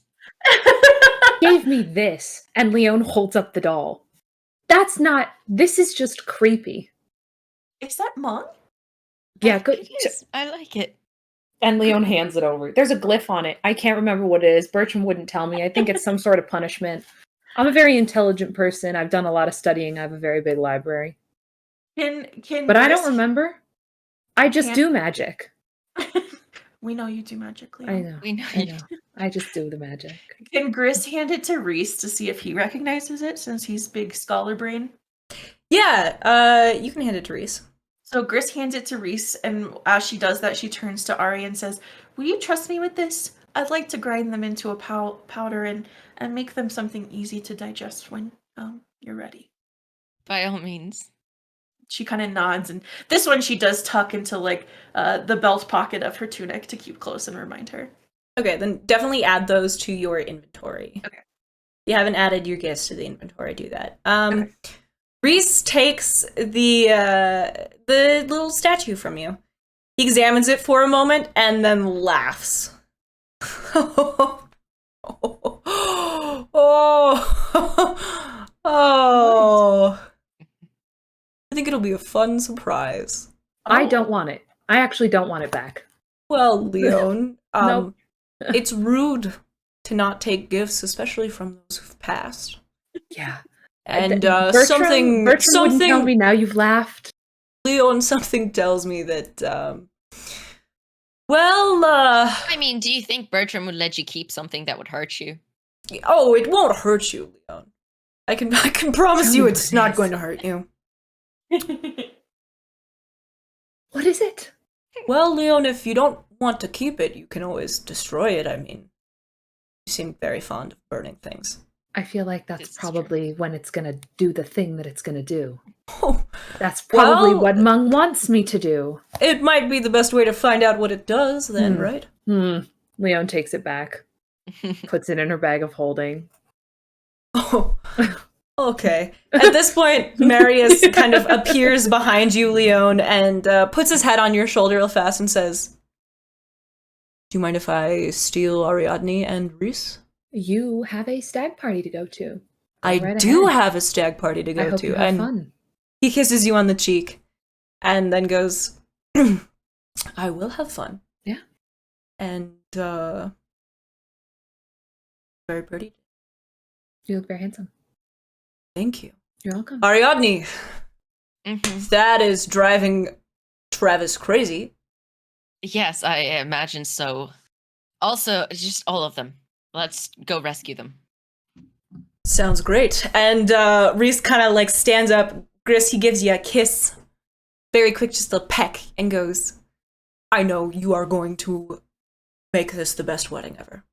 Gave me this, and Lione holds up the doll. This is just creepy. Is that Mung? Yeah, good. It is. I like it. And Lione hands it over. There's a glyph on it. I can't remember what it is. Bertram wouldn't tell me. I think it's some sort of punishment. I'm a very intelligent person. I've done a lot of studying. I have a very big library. But I don't remember. I just do magic. We know you do magic, Lione. I know. We know I you. know. I just do the magic. Can Gris hand it to Reese to see if he recognizes it, since he's big scholar brain? Yeah, you can hand it to Reese. So Gris hands it to Reese, and as she does that, she turns to Ari and says, will you trust me with this? I'd like to grind them into a powder and make them something easy to digest when you're ready. By all means. She kind of nods, and this one she does tuck into like the belt pocket of her tunic to keep close and remind her. Okay, then definitely add those to your inventory. Okay. If you haven't added your gifts to the inventory, do that. Okay. Reese takes the little statue from you. He examines it for a moment and then laughs. Oh. I think it'll be a fun surprise. I don't want it. I actually don't want it back. Well, Lione, Nope. it's rude to not take gifts, especially from those who've passed. Yeah. And Bertram something wouldn't tell me now you've laughed. Lione, something tells me that I mean, do you think Bertram would let you keep something that would hurt you? oh, it won't hurt you, Lione. I can promise Tell you me it's what it not is. going to hurt you. What is it? Well, Lione, if you don't want to keep it, you can always destroy it. I mean, you seem very fond of burning things. I feel like that's This is probably when it's gonna do the thing that it's gonna do. Oh, That's probably Well- what Mung wants me to do. it might be the best way to find out what it does, then, Hmm. right? Leon takes it back, puts it in her bag of holding. Oh, okay. At this point, Marius kind of appears behind you, Lione, and puts his head on your shoulder real fast and says, "Do you mind if I steal Ariadne and Reese?" You have a stag party to go to. I right do ahead. have a stag party to I go hope to, you have and fun. he kisses you on the cheek, and then goes, "I will have fun." Yeah. And very pretty. You look very handsome. Thank you, You're welcome. Ariadne. Mhm. That is driving Travis crazy. Yes, I imagine so. Also, just all of them. Let's go rescue them. Sounds great. And Reese kind of like stands up. Gris, he gives you a kiss. Very quick, just a peck, and goes, "I know you are going to make this the best wedding ever."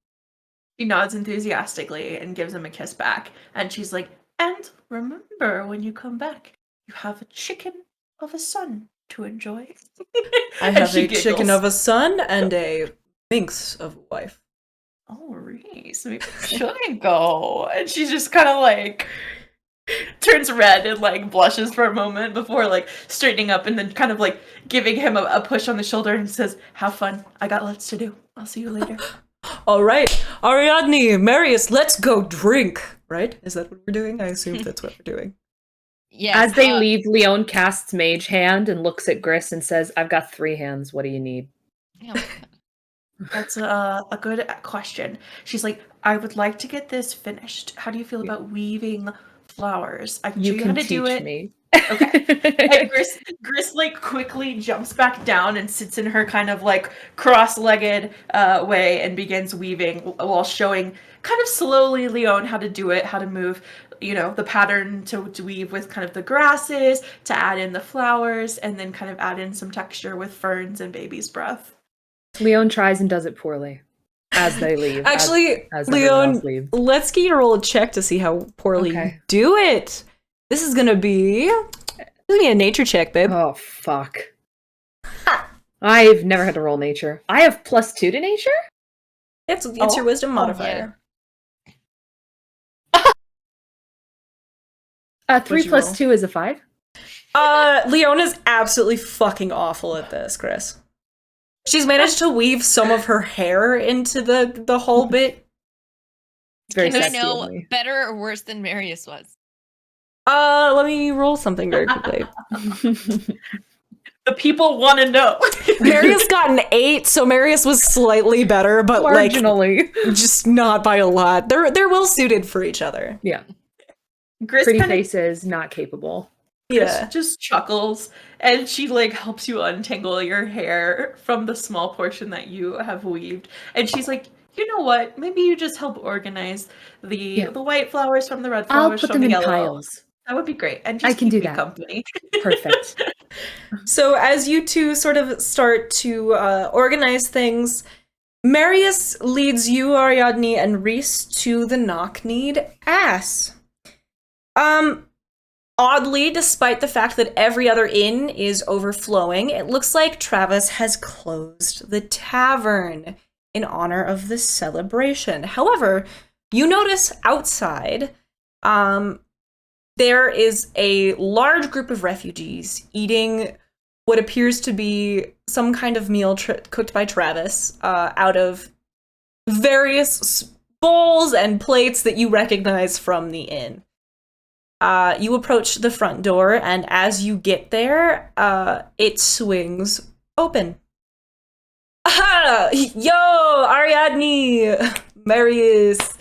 She nods enthusiastically and gives him a kiss back. And she's like, and remember, when you come back, you have a chicken of a son to enjoy. I And have she a chicken giggles. of a son and a minx of a wife. Oh, Reese, maybe we should go. And she's just kind of like turns red and like blushes for a moment before like straightening up and then kind of like giving him a push on the shoulder and says, "Have fun. I got lots to do. I'll see you later." All right, Ariadne, Marius, let's go drink. Right? Is that what we're doing? I assume that's what we're doing. Yes. As they leave, Leon casts Mage Hand and looks at Gris and says, "I've got 3 hands. What do you need?" Yeah. That's a good question. She's like, "I would like to get this finished. How do you feel about weaving flowers? I can show You you how can to teach do it." me. And Gris like quickly jumps back down and sits in her kind of like cross-legged way and begins weaving while showing kind of slowly Leon how to do it, how to move, the pattern to weave with kind of the grasses, to add in the flowers, and then kind of add in some texture with ferns and baby's breath. Leon tries and does it poorly as they leave. Actually, as everyone else Leon, leaves. let's get you to roll a check to see how poorly you Okay. do it. This is gonna be a nature check, babe. Oh, fuck. I've never had to roll nature. I have +2 to nature? It's Oh, your wisdom oh, modifier. 3 What'd you plus roll? 2 is a 5. Leona's absolutely fucking awful at this, Chris. She's managed to weave some of her hair into the whole bit. It's very Can I sexy know of me. better or worse than Marius was? Let me roll something very quickly. The people want to know. Marius got an 8, so Marius was slightly better, but like Marginally. just not by a lot. They're well suited for each other. Yeah. Gris Pretty kind of faces, not capable. Yeah. just chuckles and she like helps you untangle your hair from the small portion that you have weaved. And she's like, "You know what? Maybe you just help organize the white flowers from the red I'll flowers put from them the in yellow." piles. That would be great. And I just can keep do me that. company. Perfect. So as you two sort of start to organize things, Marius leads you, Ariadne, and Reese to the knock-kneed ass. Oddly, despite the fact that every other inn is overflowing, it looks like Travis has closed the tavern in honor of the celebration. However, you notice outside, there is a large group of refugees eating what appears to be some kind of meal cooked by Travis out of various bowls and plates that you recognize from the inn. You approach the front door, and as you get there, it swings open. Aha! Yo, Ariadne! Marius!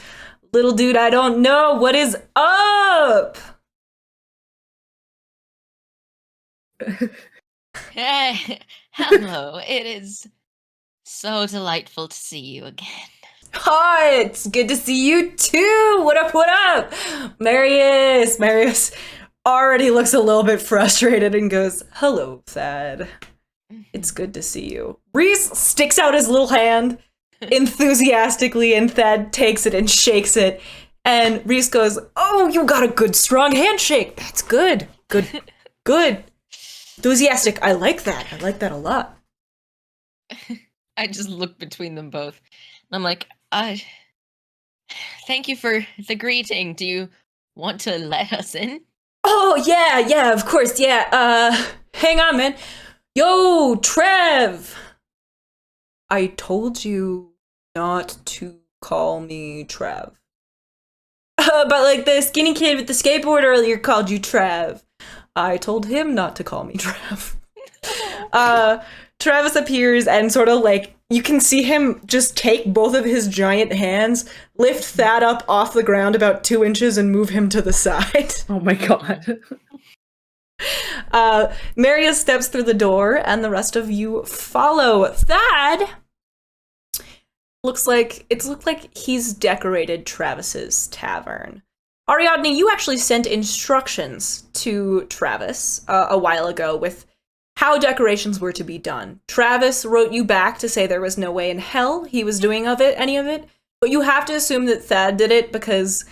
Little dude, I don't know. What is up? Hey, hello. It is so delightful to see you again. Hi, it's good to see you too. What up, what up? Marius already looks a little bit frustrated and goes, hello, Thad. It's good to see you. Reese sticks out his little hand enthusiastically, and Thad takes it and shakes it. And Reese goes, oh, you got a good, strong handshake. That's good. Good. Enthusiastic. I like that. I like that a lot. I just look between them both. I'm like, thank you for the greeting. Do you want to let us in? Oh, yeah, of course, yeah. Hang on, man. Yo, Trev! I told you not to call me Trev. But like the skinny kid with the skateboard earlier called you Trev. I told him not to call me Trev. Travis appears and sort of like, you can see him just take both of his giant hands, lift Thad up off the ground about 2 inches and move him to the side. Oh my god. Marius steps through the door and the rest of you follow. Thad looks like he's decorated Travis's tavern. Ariadne, you actually sent instructions to Travis a while ago with how decorations were to be done. Travis wrote you back to say there was no way in hell he was doing any of it, but you have to assume that Thad did it because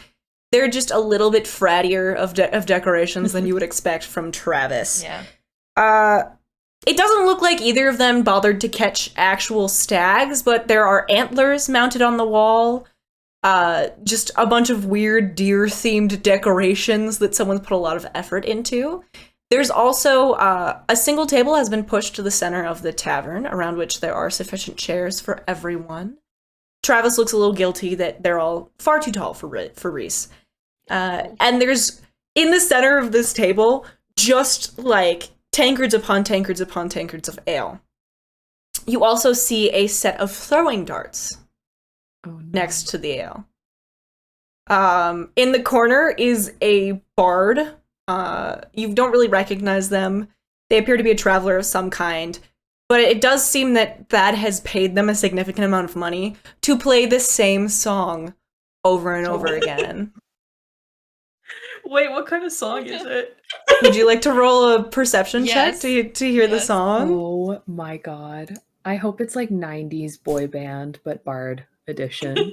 they're just a little bit frattier of decorations than you would expect from Travis. Yeah. It doesn't look like either of them bothered to catch actual stags, but there are antlers mounted on the wall. Just a bunch of weird deer-themed decorations that someone's put a lot of effort into. There's also a single table has been pushed to the center of the tavern, around which there are sufficient chairs for everyone. Travis looks a little guilty that they're all far too tall for Reese. And there's, in the center of this table, just like tankards upon tankards upon tankards of ale. You also see a set of throwing darts next to the ale. In the corner is a bard. You don't really recognize them. They appear to be a traveler of some kind, but it does seem that Thad has paid them a significant amount of money to play the same song over and over again. Wait, what kind of song is it? Would you like to roll a perception Yes. check to hear the Yes. song? Oh my god. I hope it's like 90s boy band, but Bard edition.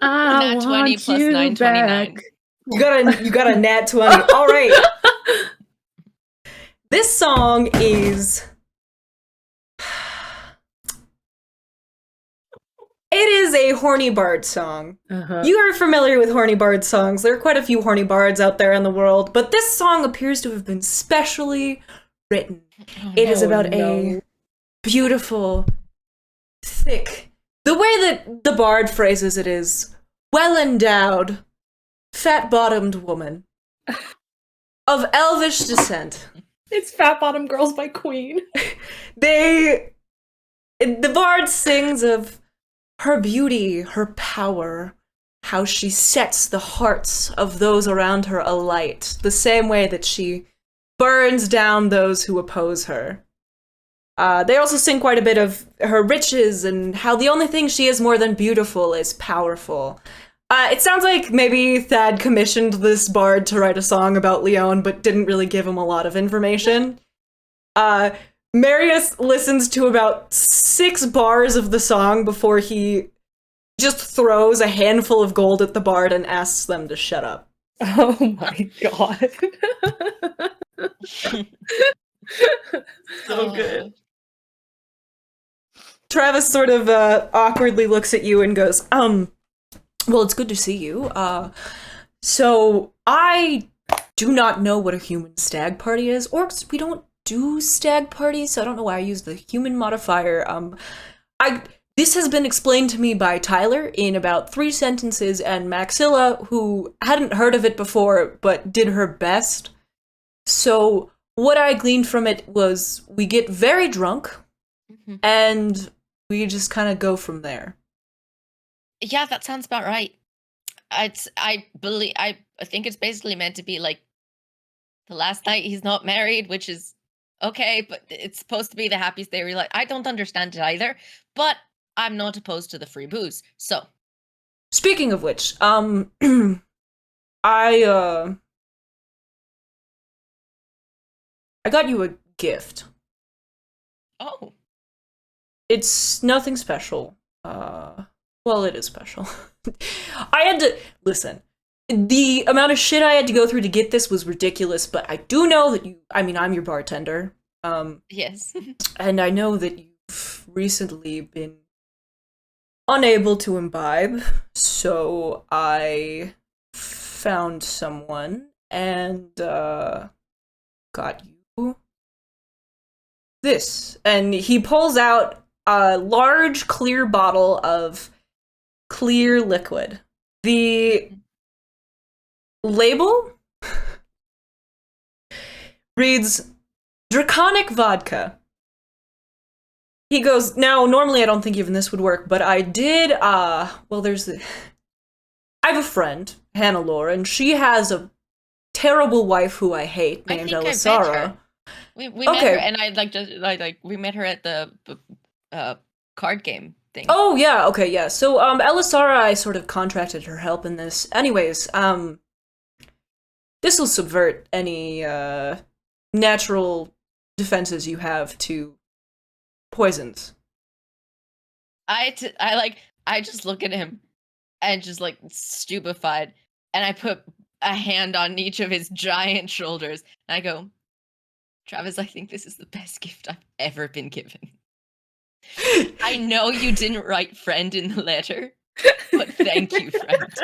I Nat 20 want plus you 929. back. You got a nat 20. All right. This song is... It is a horny bard song. Uh-huh. You are familiar with horny bard songs. There are quite a few horny bards out there in the world, but this song appears to have been specially written. It is about a beautiful, thick... The way that the bard phrases it is, well-endowed, fat-bottomed woman of elvish descent. It's Fat Bottom Girls by Queen. The bard sings of her beauty, her power, how she sets the hearts of those around her alight, the same way that she burns down those who oppose her. They also sing quite a bit of her riches and how the only thing she is more than beautiful is powerful. It sounds like maybe Thad commissioned this bard to write a song about Lione, but didn't really give him a lot of information. Marius listens to about 6 bars of the song before he just throws a handful of gold at the bard and asks them to shut up. Oh my god. So good. Travis sort of awkwardly looks at you and goes, well, it's good to see you. So I do not know what a human stag party is. Orcs, we don't do stag parties, so I don't know why I use the human modifier. this has been explained to me by Tyler in about 3 sentences, and Maxilla, who hadn't heard of it before but did her best. So what I gleaned from it was we get very drunk, and we just kind of go from there. Yeah, that sounds about right. I think it's basically meant to be like the last night he's not married, which is okay, but it's supposed to be the happiest day of your life. I don't understand it either, but I'm not opposed to the free booze. So, speaking of which, I got you a gift. Oh. It's nothing special. Well, it is special. I had to listen. The amount of shit I had to go through to get this was ridiculous, but I do know that I'm your bartender. Yes. And I know that you've recently been unable to imbibe, so I found someone and got you this. And he pulls out a large clear bottle of clear liquid. The label reads Draconic Vodka. He goes, now, normally I don't think even this would work, but I did, I have a friend, Hannah Laura, and she has a terrible wife who I hate named Elisara. We met her, and we met her at the card game thing. Oh, yeah, okay, yeah. So, Elisara, I sort of contracted her help in this. Anyways, this will subvert any, natural defenses you have to poisons. I just look at him and just like stupefied, and I put a hand on each of his giant shoulders, and I go, Travis, I think this is the best gift I've ever been given. I know you didn't write friend in the letter, but thank you, friend.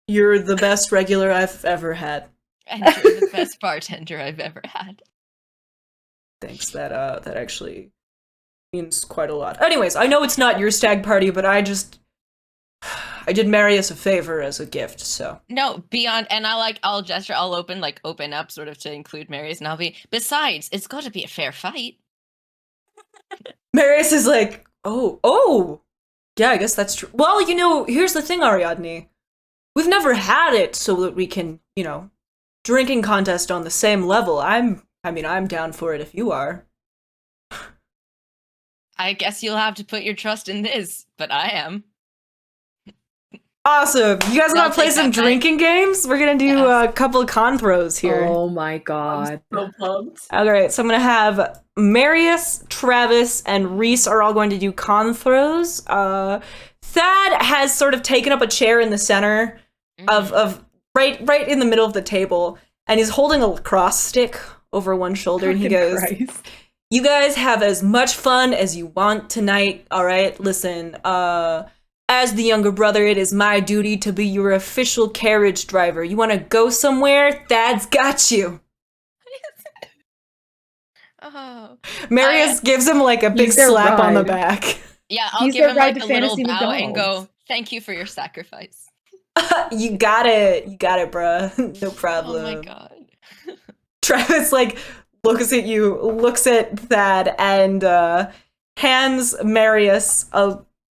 You're the best regular I've ever had. And you're the best bartender I've ever had. Thanks, that actually means quite a lot. Anyways, I know it's not your stag party, but I did Marius a favor as a gift, so. No, beyond, and I'll gesture, I'll open up sort of to include Marius, and I'll be, besides, it's gotta be a fair fight. Marius is like, oh, yeah, I guess that's true. Well, here's the thing, Ariadne. We've never had it so that we can, drinking contest on the same level. I'm down for it if you are. I guess you'll have to put your trust in this, but I am. Awesome. You guys want to play some drinking games? We're going to do a couple of con throws here. Oh my god. I'm so pumped. Alright, so I'm going to have Marius, Travis, and Reese are all going to do con throws. Thad has sort of taken up a chair in the center of right in the middle of the table, and he's holding a lacrosse stick over one shoulder, and he goes, you guys have as much fun as you want tonight, alright? Listen, as the younger brother, it is my duty to be your official carriage driver. You want to go somewhere? Thad's got you. Oh. Marius gives him like a big slap on the back. Yeah, I'll give him like a little bow and go, thank you for your sacrifice. You got it, bruh. No problem. Oh my god. Travis looks at you, looks at Thad, and hands Marius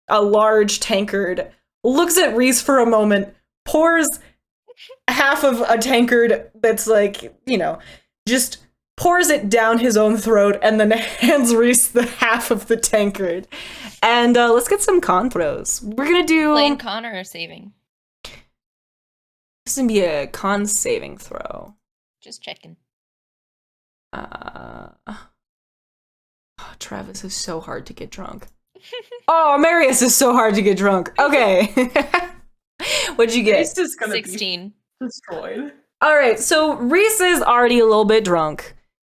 a large tankard, looks at Reese for a moment, pours half of a tankard that's just pours it down his own throat, and then hands Reese the half of the tankard. And let's get some con throws. We're gonna do... Playing con or saving? This is gonna be a con saving throw. Just checking. Travis is so hard to get drunk. Oh, Marius is so hard to get drunk. Okay. What'd you get? Reese is gonna 16. be destroyed. Alright, so Reese is already a little bit drunk.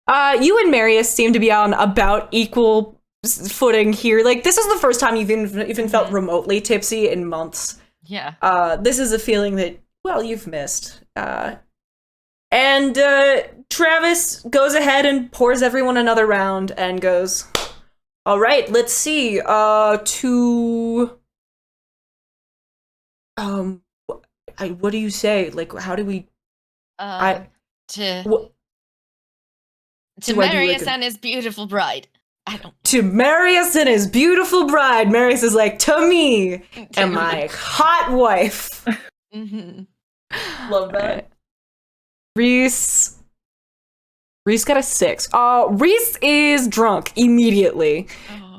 You and Marius seem to be on about equal footing here. This is the first time you've even felt remotely tipsy in months. Yeah. This is a feeling that, well, you've missed. And Travis goes ahead and pours everyone another round and goes, All right, let's see. What do you say? Like, how do we? To What? to do I do, Marius like, and his beautiful bride. I don't. To Marius and his beautiful bride. Marius is like, to me and my hot wife. Mm-hmm. Love that. Reese got a 6. Reese is drunk immediately.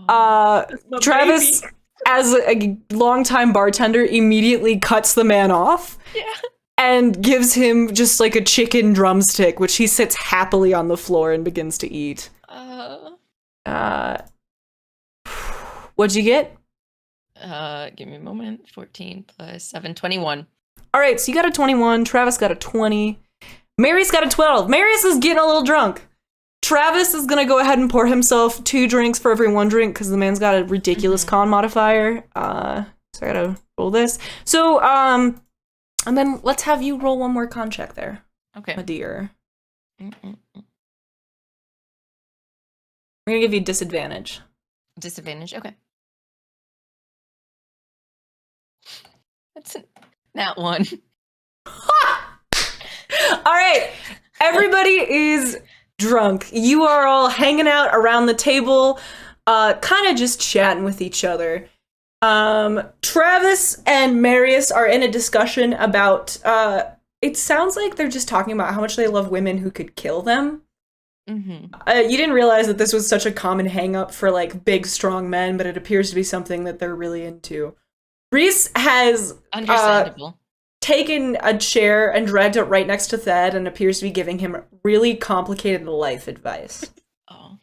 Oh. Travis, as a longtime bartender, immediately cuts the man off. Yeah. And gives him just like a chicken drumstick, which he sits happily on the floor and begins to eat. What'd you get? Give me a moment. 14 plus 7, 21. All right, so you got a 21. Travis got a 20. Marius got a 12. Marius is getting a little drunk. Travis is gonna go ahead and pour himself 2 drinks for every 1 drink because the man's got a ridiculous con modifier. So I gotta roll this. So, and then let's have you roll 1 more con check there. Okay. My dear. We're gonna give you disadvantage. Disadvantage. Okay. That's that one. All right, everybody is drunk. You are all hanging out around the table, kind of just chatting with each other. Travis and Marius are in a discussion about, it sounds like they're just talking about how much they love women who could kill them. Mm-hmm. You didn't realize that this was such a common hang-up for, like, big, strong men, but it appears to be something that they're really into. Reese has Understandable. taken a chair and dragged it right next to Thad and appears to be giving him really complicated life advice. Oh.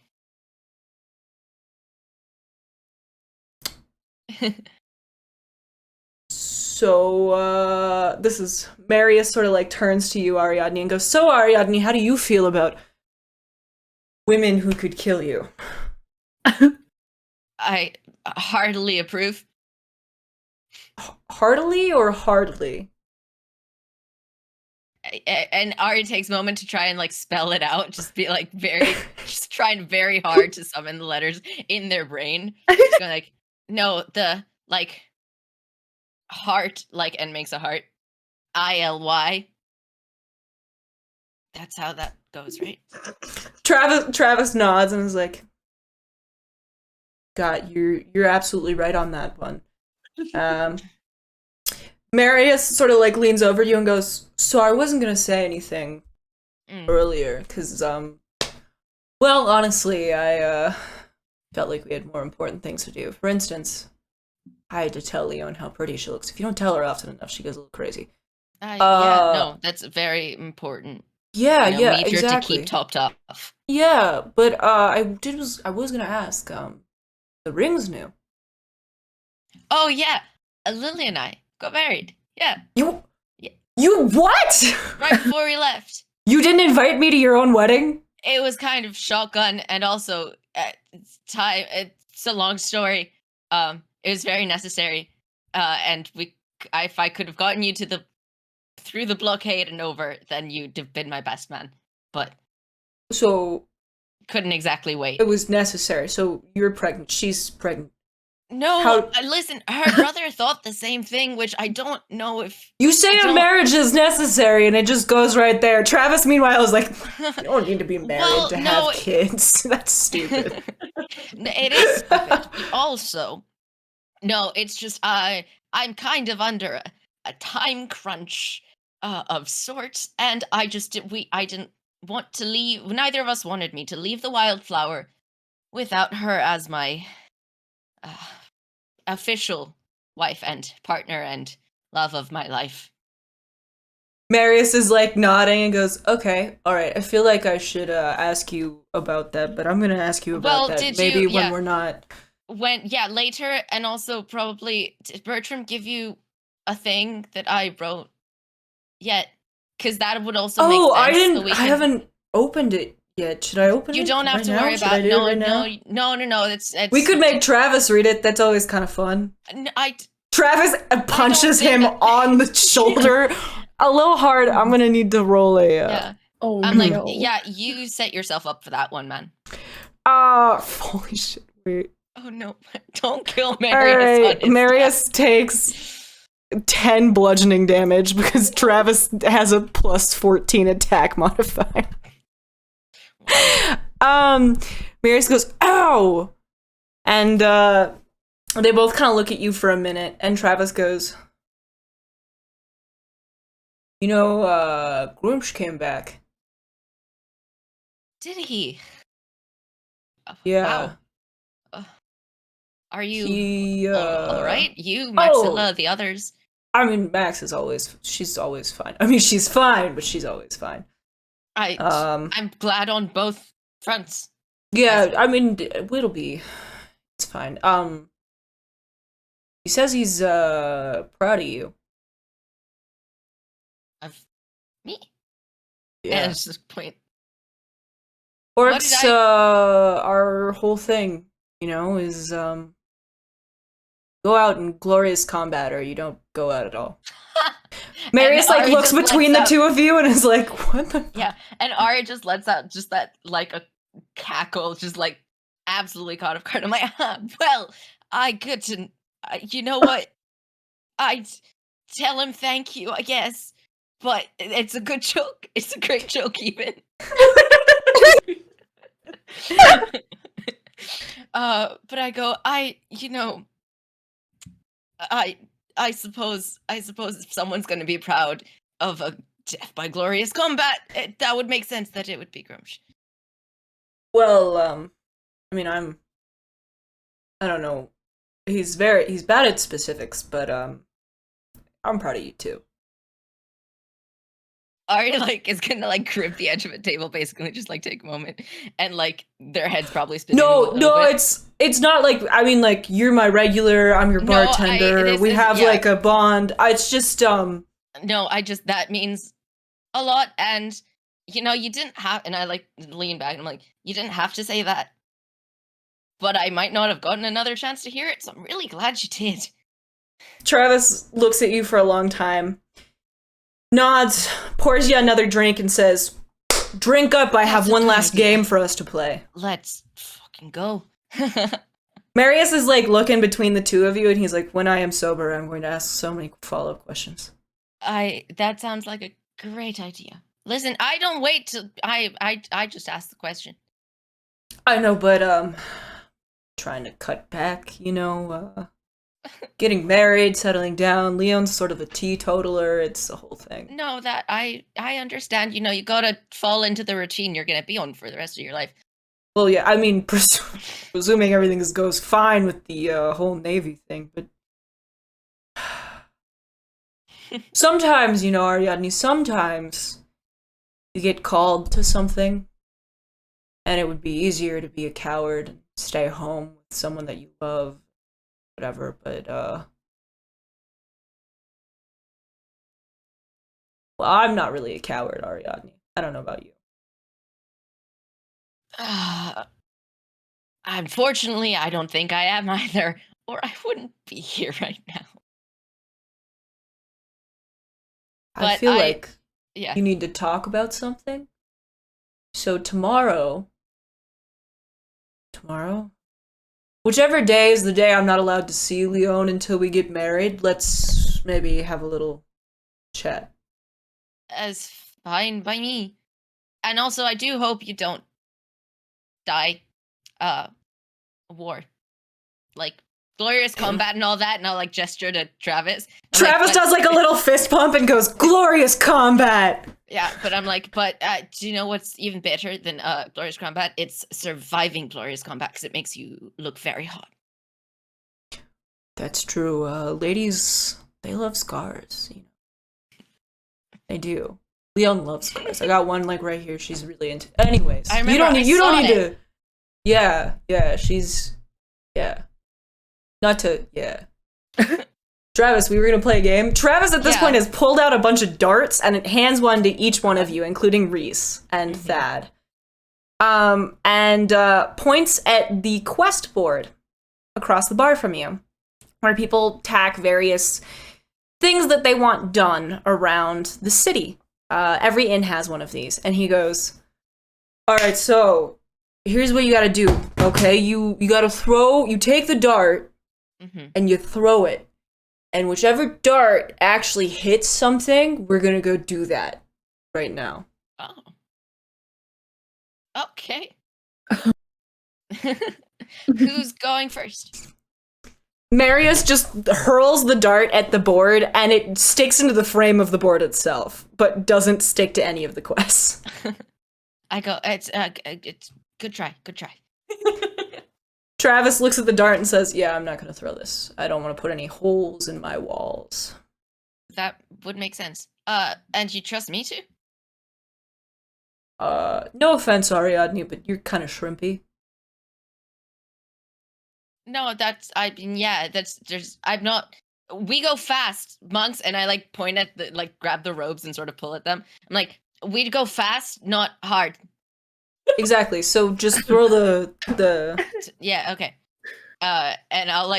So, this is Marius sort of like turns to you, Ariadne, and goes, so Ariadne, how do you feel about women who could kill you? I heartily approve. Heartily or hardly? And Ari takes a moment to try and like spell it out, just be like just trying very hard to summon the letters in their brain. Just going like, no, the like heart, like, and makes a heart. ILY. That's how that goes, right? Travis nods and is like, God, you're absolutely right on that one. Marius sort of like leans over you and goes, so I wasn't gonna say anything earlier, because, well, honestly, I, felt like we had more important things to do. For instance, I had to tell Lione how pretty she looks. If you don't tell her often enough, she goes a little crazy. Yeah, no, that's very important. Yeah, You know, yeah, major exactly. to keep topped off. Yeah, but, I was gonna ask, the ring's new. Oh yeah, Lily and I got married. Yeah. You what? Right before we left. You didn't invite me to your own wedding? It was kind of shotgun, and also it's a long story. It was very necessary, and if I could have gotten you through the blockade and over, then you'd have been my best man. But so couldn't exactly wait. It was necessary. So you're pregnant. She's pregnant. No, listen, her brother thought the same thing, which I don't know if... You say a marriage is necessary, and it just goes right there. Travis, meanwhile, is like, you don't need to be married to have kids. That's stupid. It is stupid. Also, no, it's just, I'm kind of under a time crunch of sorts, and I didn't want to leave... Neither of us wanted me to leave the Wildflower without her as my... official wife and partner and love of my life. Marius is like nodding and goes, okay, all right, I feel like I should ask you about that, but I'm going to ask you about that maybe when we're not... Later, and also probably, did Bertram give you a thing that I wrote yet? Because that would also make sense. I haven't opened it yet. Should I open it? You don't have to worry about it. No. It's we could make Travis read it. That's always kind of fun. Travis punches him on the shoulder a little hard. I'm gonna need to roll a. Yeah. Oh, I'm no. like, yeah, you set yourself up for that one, man. Holy shit! Wait. Oh no! Don't kill All Marius. right, Marius takes 10 bludgeoning damage because Travis has a plus 14 attack modifier. Marius goes, ow! And they both kind of look at you for a minute, and Travis goes, you know, Grumsh came back. Did he? Yeah. Wow. Are you He, all right? You, Maxilla, the others. I mean, Max is she's always fine. I mean, she's fine, but she's always fine. I'm glad on both fronts. Yeah, I mean, it's fine. He says he's, proud of you. Of me? Yeah. And it's just point. Orcs, our whole thing, you know, is, go out in glorious combat or you don't go out at all. Marius, like, looks between the two of you and is like, what the? Yeah, and Ari just lets out just that, like, a cackle, just, like, absolutely caught off guard. I'm like, well, I couldn't, you know what? I'd tell him thank you, I guess. But it's a good joke. It's a great joke, even. But I go, I suppose if someone's going to be proud of a death by glorious combat, that would make sense that it would be Grumsh. Well, I mean, I don't know. He's bad at specifics, but, I'm proud of you too. Ari, like, is gonna, like, grip the edge of a table, basically, just, like, take a moment, and, like, their heads probably spinning No, bit. it's not like, I mean, like, you're my regular, I'm your bartender, we have, like, a bond, it's just, No, that means a lot, and, you know, you didn't have, and I, like, lean back, and I'm like, you didn't have to say that, but I might not have gotten another chance to hear it, so I'm really glad you did. Travis looks at you for a long time, nods, pours you another drink, and says, drink up, I have one last game for us to play. Let's fucking go. Marius is, like, looking between the two of you, and he's like, when I am sober, I'm going to ask so many follow-up questions. That sounds like a great idea. Listen, I don't wait till, I just ask the question. I know, but, trying to cut back, you know, getting married, settling down. Leon's sort of a teetotaler. It's the whole thing. No, that I understand. You know, you gotta fall into the routine you're gonna be on for the rest of your life. Well, yeah, I mean, presuming everything goes fine with the whole Navy thing, but sometimes, you know, Ariadne, sometimes you get called to something, and it would be easier to be a coward and stay home with someone that you love, whatever, but, well, I'm not really a coward, Ariadne. I don't know about you. Unfortunately, I don't think I am either, or I wouldn't be here right now. I feel like yeah. you need to talk about something. So tomorrow, whichever day is the day I'm not allowed to see Lione until we get married, let's maybe have a little chat. As fine by me. And also, I do hope you don't die. War. Like, glorious combat and all that, and I'll, like, gesture to Travis. Travis does, like, a little fist pump and goes, glorious combat! Yeah, but I'm like, do you know what's even better than glorious combat? It's surviving glorious combat, because it makes you look very hot. That's true. Ladies, they love scars, you know. They do. Leon loves scars. I got one, like, right here. She's really into. Anyways, I remember you don't need to. Yeah, she's. Yeah. Not to. Yeah. Travis, we were gonna play a game. Travis at this point has pulled out a bunch of darts and it hands one to each one of you, including Reese and Thad. And points at the quest board across the bar from you, where people tack various things that they want done around the city. Every inn has one of these. And he goes, all right, so here's what you gotta do, okay? You gotta you take the dart, and you throw it. And whichever dart actually hits something, we're gonna go do that right now. Oh. Okay. Who's going first? Marius just hurls the dart at the board, and it sticks into the frame of the board itself, but doesn't stick to any of the quests. I go, it's good try. Travis looks at the dart and says, yeah, I'm not going to throw this. I don't want to put any holes in my walls. That would make sense. And you trust me too? No offense, Ariadne, but you're kind of shrimpy. No, I'm not, we go fast, monks, and I like point at grab the robes and sort of pull at them. I'm like, we go fast, not hard. Exactly. So just throw the Yeah, okay. And I'll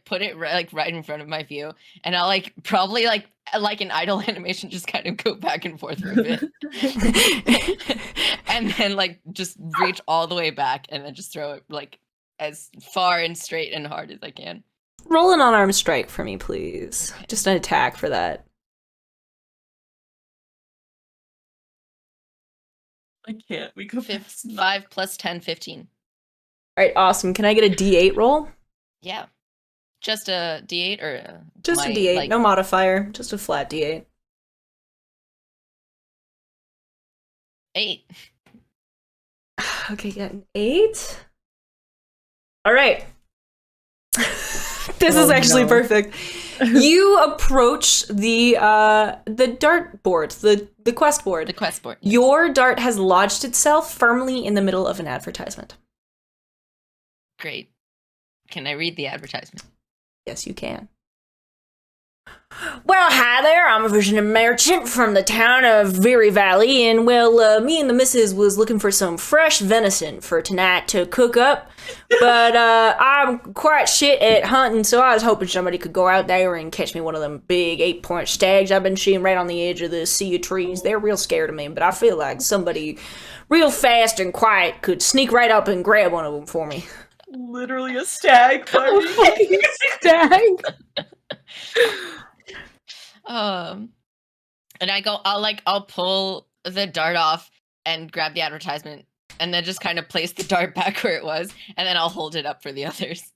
put it right in front of my view, and I'll probably like an idle animation, just kind of go back and forth for a bit, and then just reach all the way back, and then just throw it as far and straight and hard as I can. Roll an unarmed strike for me, please. Okay. Just an attack for that. I can't. We go 5 plus 10, 15. All right, awesome. Can I get a D8 roll? Yeah. Just a D8 or just a D8, no modifier, just a flat D8. 8. Okay, got an 8. All right. This is actually perfect. You approach the dart board, the quest board. The quest board. Yes. Your dart has lodged itself firmly in the middle of an advertisement. Great. Can I read the advertisement? Yes, you can. Well, hi there. I'm a visionary merchant from the town of Veery Valley, and me and the missus was looking for some fresh venison for tonight to cook up. But I'm quite shit at hunting, so I was hoping somebody could go out there and catch me one of them big 8-point stags I've been seeing right on the edge of the sea of trees. They're real scared of me, but I feel like somebody real fast and quiet could sneak right up and grab one of them for me. Literally a stag party. Fucking stag. And I go, I'll pull the dart off and grab the advertisement, and then just kind of place the dart back where it was, and then I'll hold it up for the others.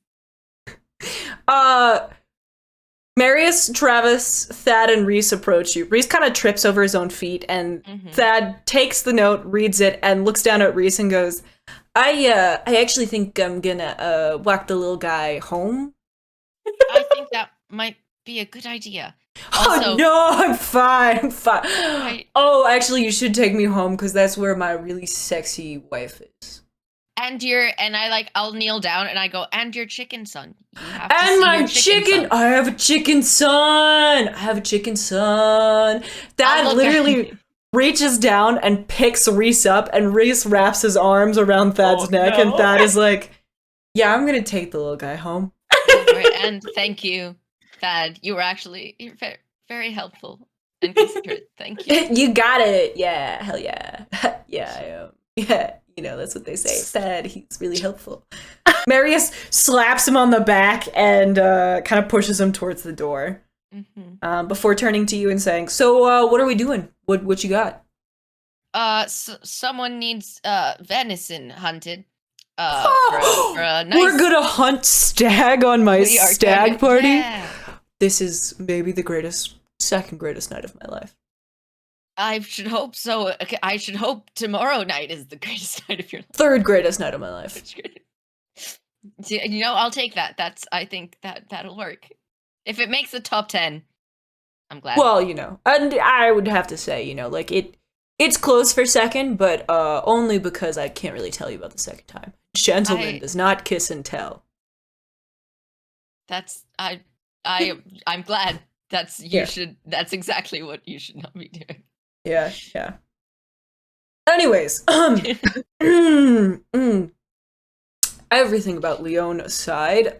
Marius, Travis, Thad, and Reese approach you. Reese kind of trips over his own feet, and Thad takes the note, reads it, and looks down at Reese and goes, I actually think I'm gonna walk the little guy home. I think that might be a good idea. Also, oh no, I'm fine. Right. Oh, actually, you should take me home because that's where my really sexy wife is. And I'll kneel down and I go, and your chicken son. You have to and see my your chicken. son. I have a chicken son. That literally reaches down and picks Reese up, and Reese wraps his arms around Thad's neck, and Thad is like, "Yeah, I'm gonna take the little guy home." And thank you. Thad, you're very, very helpful and considerate. Thank you. You got it. Yeah, hell yeah. Yeah, I am. Yeah, that's what they say. Thad, he's really helpful. Marius slaps him on the back and kind of pushes him towards the door before turning to you and saying, so what are we doing? What you got? Someone needs venison hunted. For a nice... We're gonna hunt stag on my stag party? Yeah. This is maybe the second greatest night of my life. I should hope so. I should hope tomorrow night is the greatest night of your life. Third greatest night of my life. I'll take that. I think that'll work. If it makes the top 10, I'm glad. Well, and I would have to say, it's close for second, but only because I can't really tell you about the second time. Gentleman does not kiss and tell. I'm glad. That's exactly what you should not be doing. Yeah. Anyways, everything about Lione aside,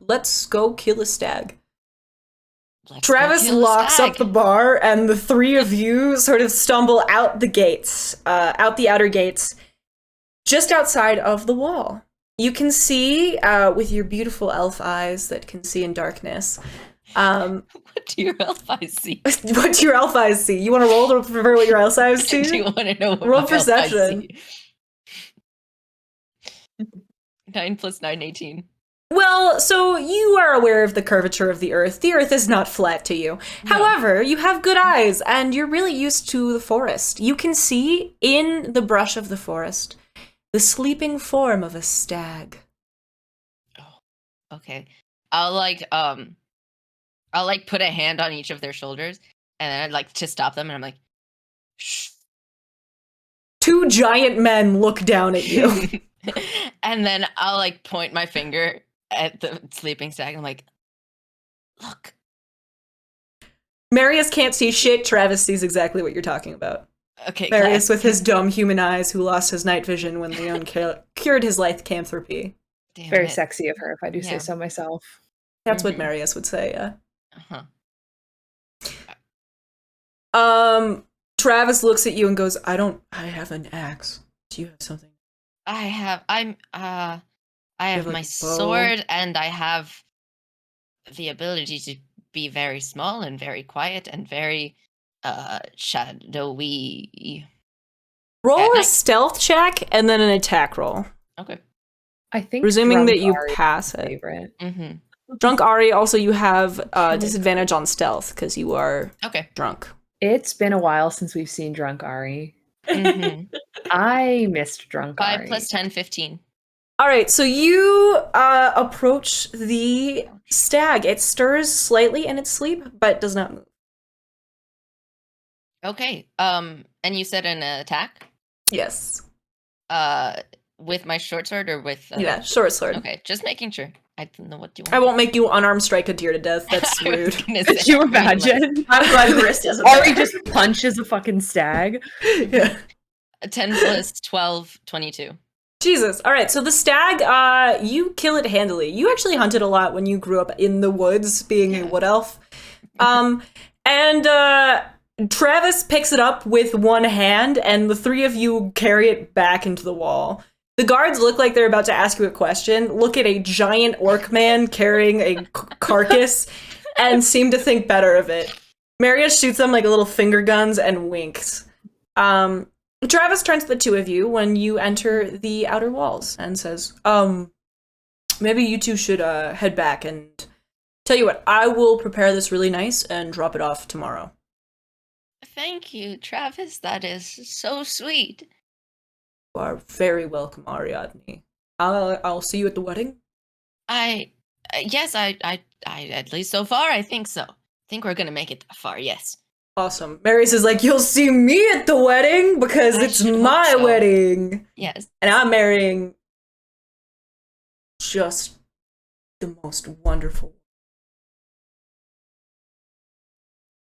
let's go kill a stag. Travis locks up the bar, and the three of you sort of stumble out the gates, out the outer gates, just outside of the wall. You can see, with your beautiful elf eyes that can see in darkness. What do your elf eyes see? What do your elf eyes see? You want to roll to prefer what your elf eyes see? Do you want to know what Roll my elf eyes perception. see? 9 + 9, 18. Well, so you are aware of the curvature of the earth. The earth is not flat to you. No. However, you have good eyes, and you're really used to the forest. You can see in the brush of the forest the sleeping form of a stag. Oh, okay. I'll put a hand on each of their shoulders, and then I'd like to stop them, and I'm like, shh. Two giant men look down at you. And then I'll like point my finger at the sleeping stag, and I'm like, look. Marius can't see shit. Travis sees exactly what you're talking about. Okay, Marius with his dumb human eyes who lost his night vision when Lione cured his lycanthropy. Damn Very it. sexy of her, if I do say Yeah. so myself. That's what Mhm. Marius would say, yeah. Uh-huh. Travis looks at you and goes, I have an axe. Do you have something? I have have, my like, a bow? sword, and I have the ability to be very small and very quiet and very shadowy. Roll At a night. stealth check and then an attack roll. Okay. I think Presuming that drunk you Ari is pass my it. favorite. Mm-hmm. Drunk Ari, also you have disadvantage on stealth because you are Okay. drunk. It's been a while since we've seen drunk Ari. Mm-hmm. I missed drunk 5 Ari. + 10, 15. All right, so you approach the stag. It stirs slightly in its sleep, but does not move. Okay. And you said an attack? Yes. With my short sword or with? Yeah, short sword. Okay, just making sure. I don't know what you want. I won't make you unarmed strike a deer to death. That's I was rude. gonna Could say, you I mean, like, imagine? I'm glad Gris doesn't. Ari just punches a fucking stag. Yeah. 10 + 12, 22. Jesus. All right, so the stag, you kill it handily. You actually hunted a lot when you grew up in the woods, being a wood elf. And Travis picks it up with one hand, and the three of you carry it back into the wall. The guards look like they're about to ask you a question, look at a giant orc man carrying a carcass, and seem to think better of it. Marius shoots them like little finger guns and winks. Travis turns to the two of you when you enter the outer walls and says, maybe you two should head back, and tell you what, I will prepare this really nice and drop it off tomorrow. Thank you, Travis. That is so sweet. You are very welcome, Ariadne. I'll see you at the wedding. Yes, I at least so far, I think so. I think we're gonna make it that far. Yes. Awesome. Marius is like, you'll see me at the wedding because I it's should hope my so. wedding. Yes. And I'm marrying just the most wonderful.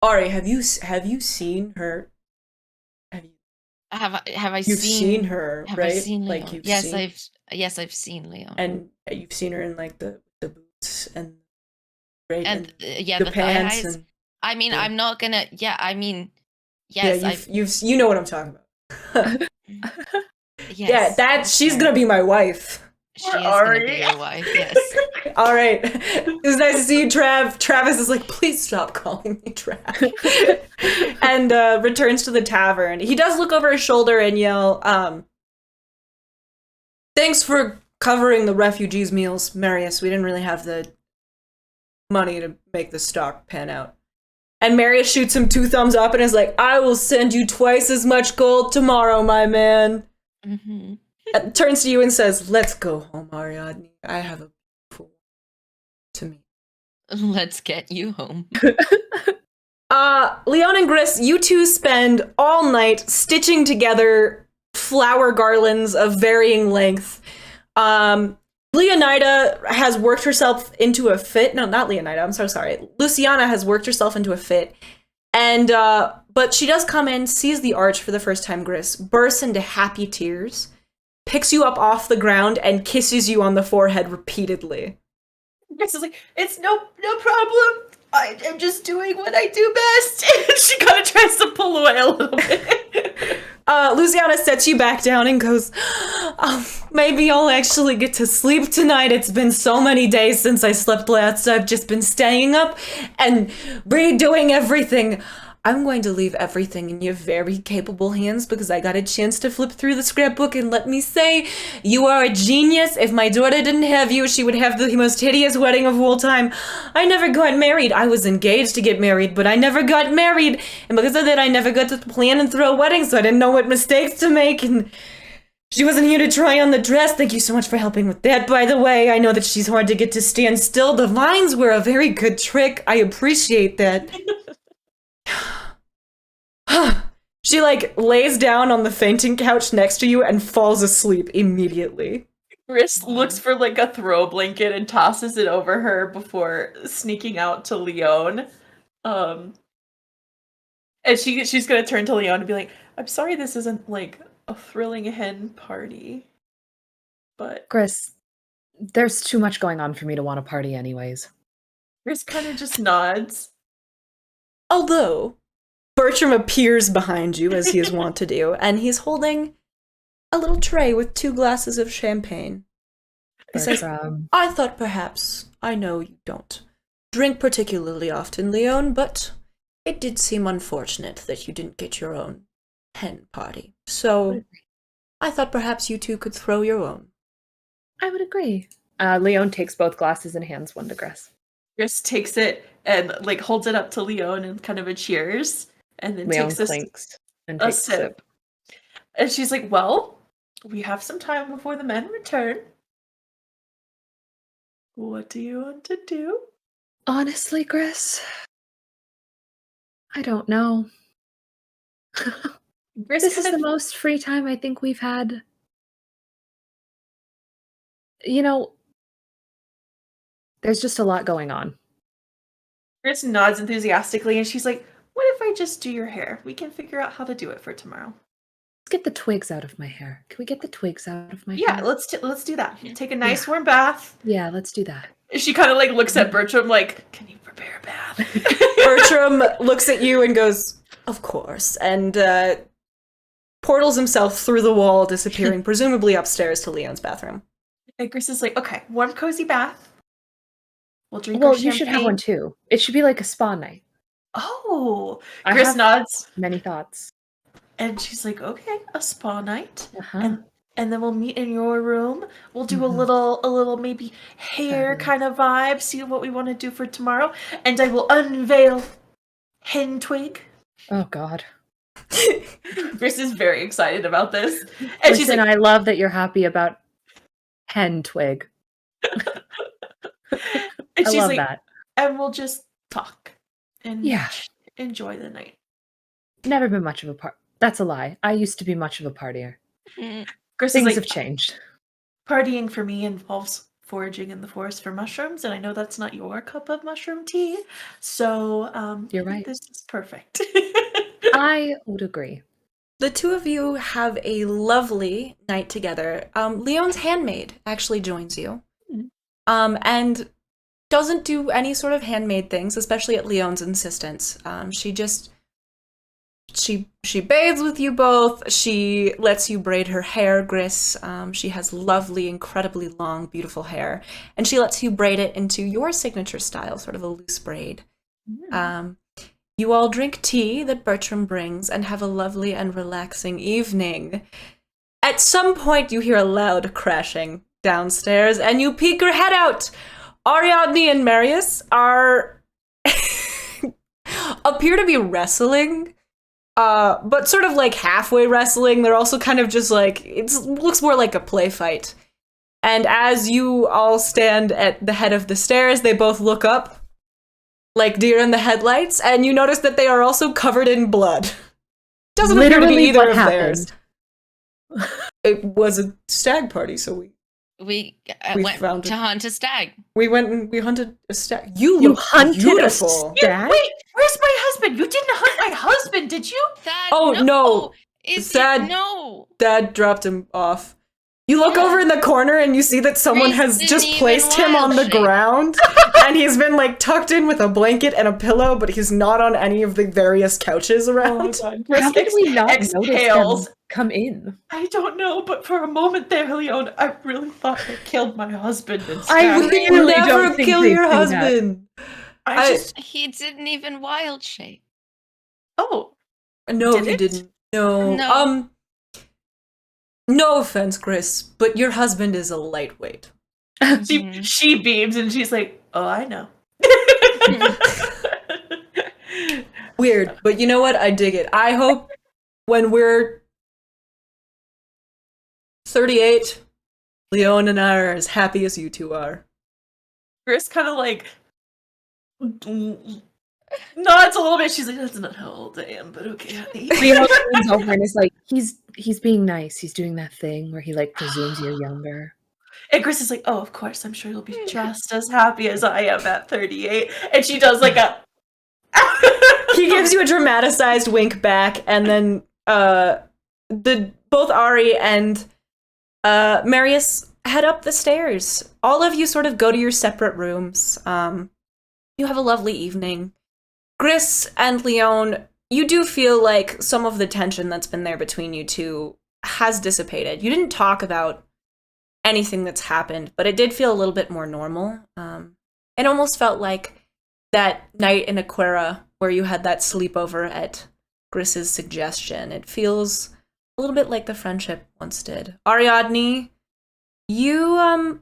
Ari, have you seen her? Have I You've seen seen her, Have right? I seen Leon? Like you've Yes, seen, I've seen Leon. and you've seen her in like the boots and right And yeah, the the pants thigh highs. and I mean, yeah. I'm not gonna. Yeah, I mean, yes, yeah, you know what I'm talking about. yes. Yeah, that she's gonna be my wife. She is gonna Ari. be your wife. Yes. All right, it was nice to see you, Trav. Travis is like, please stop calling me Trav, and returns to the tavern. He does look over his shoulder and yell, "Thanks for covering the refugees' meals, Marius. We didn't really have the money to make the stock pan out." And Marius shoots him 2 thumbs up and is like, "I will send you twice as much gold tomorrow, my man." Mm-hmm. Turns to you and says, "Let's go home, Ariadne. I have a beautiful to me." Let's get you home. Lione and Gris, you two spend all night stitching together flower garlands of varying length. Leonida has worked herself into a fit. No, not Leonida. I'm so sorry. Luciana has worked herself into a fit. And, but she does come in, sees the arch for the first time, Gris, bursts into happy tears, picks you up off the ground, and kisses you on the forehead repeatedly. Gris is like, it's no problem. I am just doing what I do best. And she kind of tries to pull away a little bit. Luciana sets you back down and goes, maybe I'll actually get to sleep tonight. It's been so many days since I slept last. I've just been staying up and redoing everything. I'm going to leave everything in your very capable hands because I got a chance to flip through the scrapbook, and let me say, you are a genius. If my daughter didn't have you, she would have the most hideous wedding of all time. I never got married. I was engaged to get married, but I never got married. And because of that, I never got to plan and throw a wedding, so I didn't know what mistakes to make, and she wasn't here to try on the dress. Thank you so much for helping with that, by the way. I know that she's hard to get to stand still. The vines were a very good trick. I appreciate that. She, like, lays down on the fainting couch next to you and falls asleep immediately. Gris looks for, like, a throw blanket and tosses it over her before sneaking out to Lione. And she's gonna turn to Lione and be like, I'm sorry this isn't, like, a thrilling hen party, but... Gris, there's too much going on for me to want a party anyways. Gris kind of just nods. Although... Bertram appears behind you, as he is wont to do, and he's holding a little tray with 2 glasses of champagne. He says, I thought perhaps, I know you don't drink particularly often, Lione, but it did seem unfortunate that you didn't get your own hen party. So, I thought perhaps you two could throw your own. I would agree. Lione takes both glasses and hands one to Gris. Gris takes it and, like, holds it up to Lione in kind of a cheers. And then Lione takes clinks and a takes a sip. And she's like, well, we have some time before the men return. What do you want to do? Honestly, Gris, I don't know. This is the most free time I think we've had. You know, there's just a lot going on. Gris nods enthusiastically, and she's like, what if I just do your hair? We can figure out how to do it for tomorrow. Let's get the twigs out of my hair. Can we get the twigs out of my hair? Yeah, let's do that. Take a nice warm bath. Yeah, let's do that. She kind of like looks at Bertram like, can you prepare a bath? Bertram looks at you and goes, of course, and portals himself through the wall, disappearing presumably upstairs to Leon's bathroom. And Gris is like, okay, warm, cozy bath. We'll drink our champagne. You should have one too. It should be like a spa night. Oh, Gris nods. Many thoughts. And she's like, okay, a spa night. Uh-huh. And then we'll meet in your room. We'll do a little maybe hair kind of vibe, see what we want to do for tomorrow. And I will unveil Hen Twig. Oh, God. Gris is very excited about this. And she's like, I love that you're happy about Hen Twig. And she's love like, that. And we'll just talk and enjoy the night. Never been much of a part. That's a lie. I used to be much of a partier. Gris Things is like, have changed. Partying for me involves foraging in the forest for mushrooms, and I know that's not your cup of mushroom tea. So you're right. This is perfect. I would agree. The two of you have a lovely night together. Leon's handmaid actually joins you. And doesn't do any sort of handmade things, especially at Leon's insistence. She bathes with you both. She lets you braid her hair, Gris. She has lovely, incredibly long, beautiful hair. And she lets you braid it into your signature style, sort of a loose braid. You all drink tea that Bertram brings and have a lovely and relaxing evening. At some point, you hear a loud crashing downstairs, and you peek your head out. Ariadne and Marius appear to be wrestling, but sort of like halfway wrestling. They're also kind of just like, it looks more like a play fight. And as you all stand at the head of the stairs, they both look up like deer in the headlights, and you notice that they are also covered in blood. Doesn't appear to be either of theirs. It was a stag party, so we went to hunt a stag. We went and we hunted a stag. You hunted beautiful. a stag? Wait, where's my husband? You didn't hunt my husband, did you? Thad, no. no. Dad dropped him off. You look over in the corner and you see that someone Reese has didn't just even placed him on the wild shape. ground, and he's been like tucked in with a blanket and a pillow, but he's not on any of the various couches around. Gris How did we not notice exhales. them come in? I don't know, but for a moment there, Leone, I really thought I killed my husband and I stabbed You really could him. don't never think kill they your do that. husband. I just He didn't even wild shape. oh No, Did he it? didn't. No. No. No offense, Chris, but your husband is a lightweight. she beams and she's like, oh, I know. Weird, but you know what? I dig it. I hope when we're 38, Lione and I are as happy as you two are. Gris kind of like nods a little bit. She's like, that's not how old I am, but okay, honey. Leo leans over and is like, he's being nice. He's doing that thing where he like presumes you're younger. And Gris is like, oh, of course, I'm sure you'll be just as happy as I am at 38. And she does like a He gives you a dramatized wink back, and then both Ari and Marius head up the stairs. All of you sort of go to your separate rooms. You have a lovely evening. Gris and Lione, you do feel like some of the tension that's been there between you two has dissipated. You didn't talk about anything that's happened, but it did feel a little bit more normal. It almost felt like that night in Aquera where you had that sleepover at Gris's suggestion. It feels a little bit like the friendship once did. Ariadne, you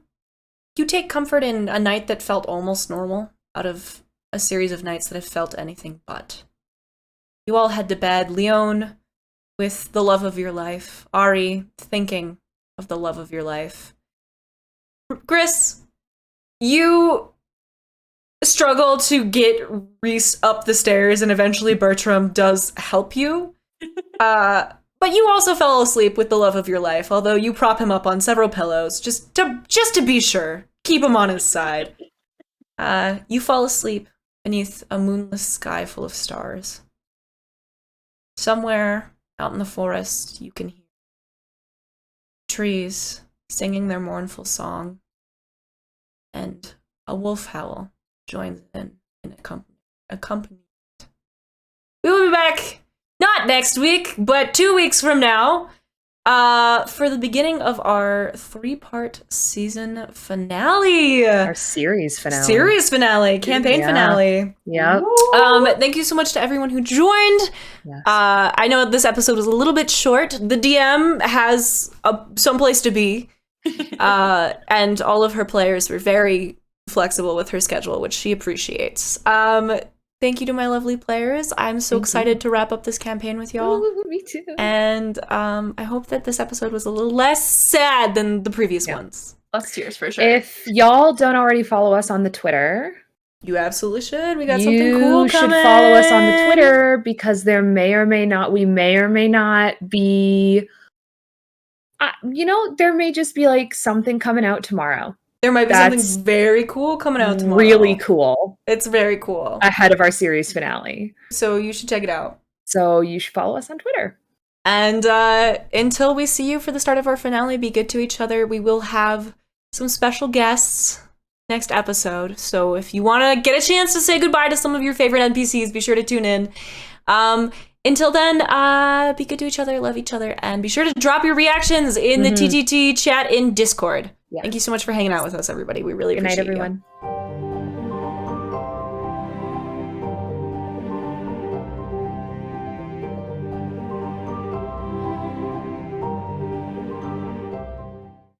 take comfort in a night that felt almost normal out of a series of nights that have felt anything but. You all head to bed. Lione with the love of your life. Ari thinking of the love of your life. Gris, you struggle to get Reese up the stairs, and eventually Bertram does help you. But you also fell asleep with the love of your life, although you prop him up on several pillows just to be sure. Keep him on his side. You fall asleep beneath a moonless sky full of stars. Somewhere out in the forest, you can hear trees singing their mournful song, and a wolf howl joins in accompaniment. We will be back, not next week, but 2 weeks from now, for the beginning of our 3-part season finale. Our series finale. Campaign Yeah. finale. Yep. Thank you so much to everyone who joined. Yes. I know this episode was a little bit short. The DM has someplace to be, and all of her players were very flexible with her schedule, which she appreciates. Thank you to my lovely players. I'm so excited to wrap up this campaign with y'all. Ooh, me too. And I hope that this episode was a little less sad than the previous ones. less tears for sure. If y'all don't already follow us on the Twitter, You absolutely should. We got you something cool should coming. follow us on the Twitter, because we may or may not be, there may just be like something coming out tomorrow. There might be That's something very cool coming out tomorrow. Really cool It's very cool. ahead of our series finale. So you should check it out. So you should follow us on Twitter. And until we see you for the start of our finale, be good to each other. We will have some special guests next episode. So if you want to get a chance to say goodbye to some of your favorite NPCs, be sure to tune in. Until then, be good to each other, love each other, and be sure to drop your reactions in the TTT chat in Discord. Yes. Thank you so much for hanging out with us, everybody. We really Good night, appreciate you. everyone.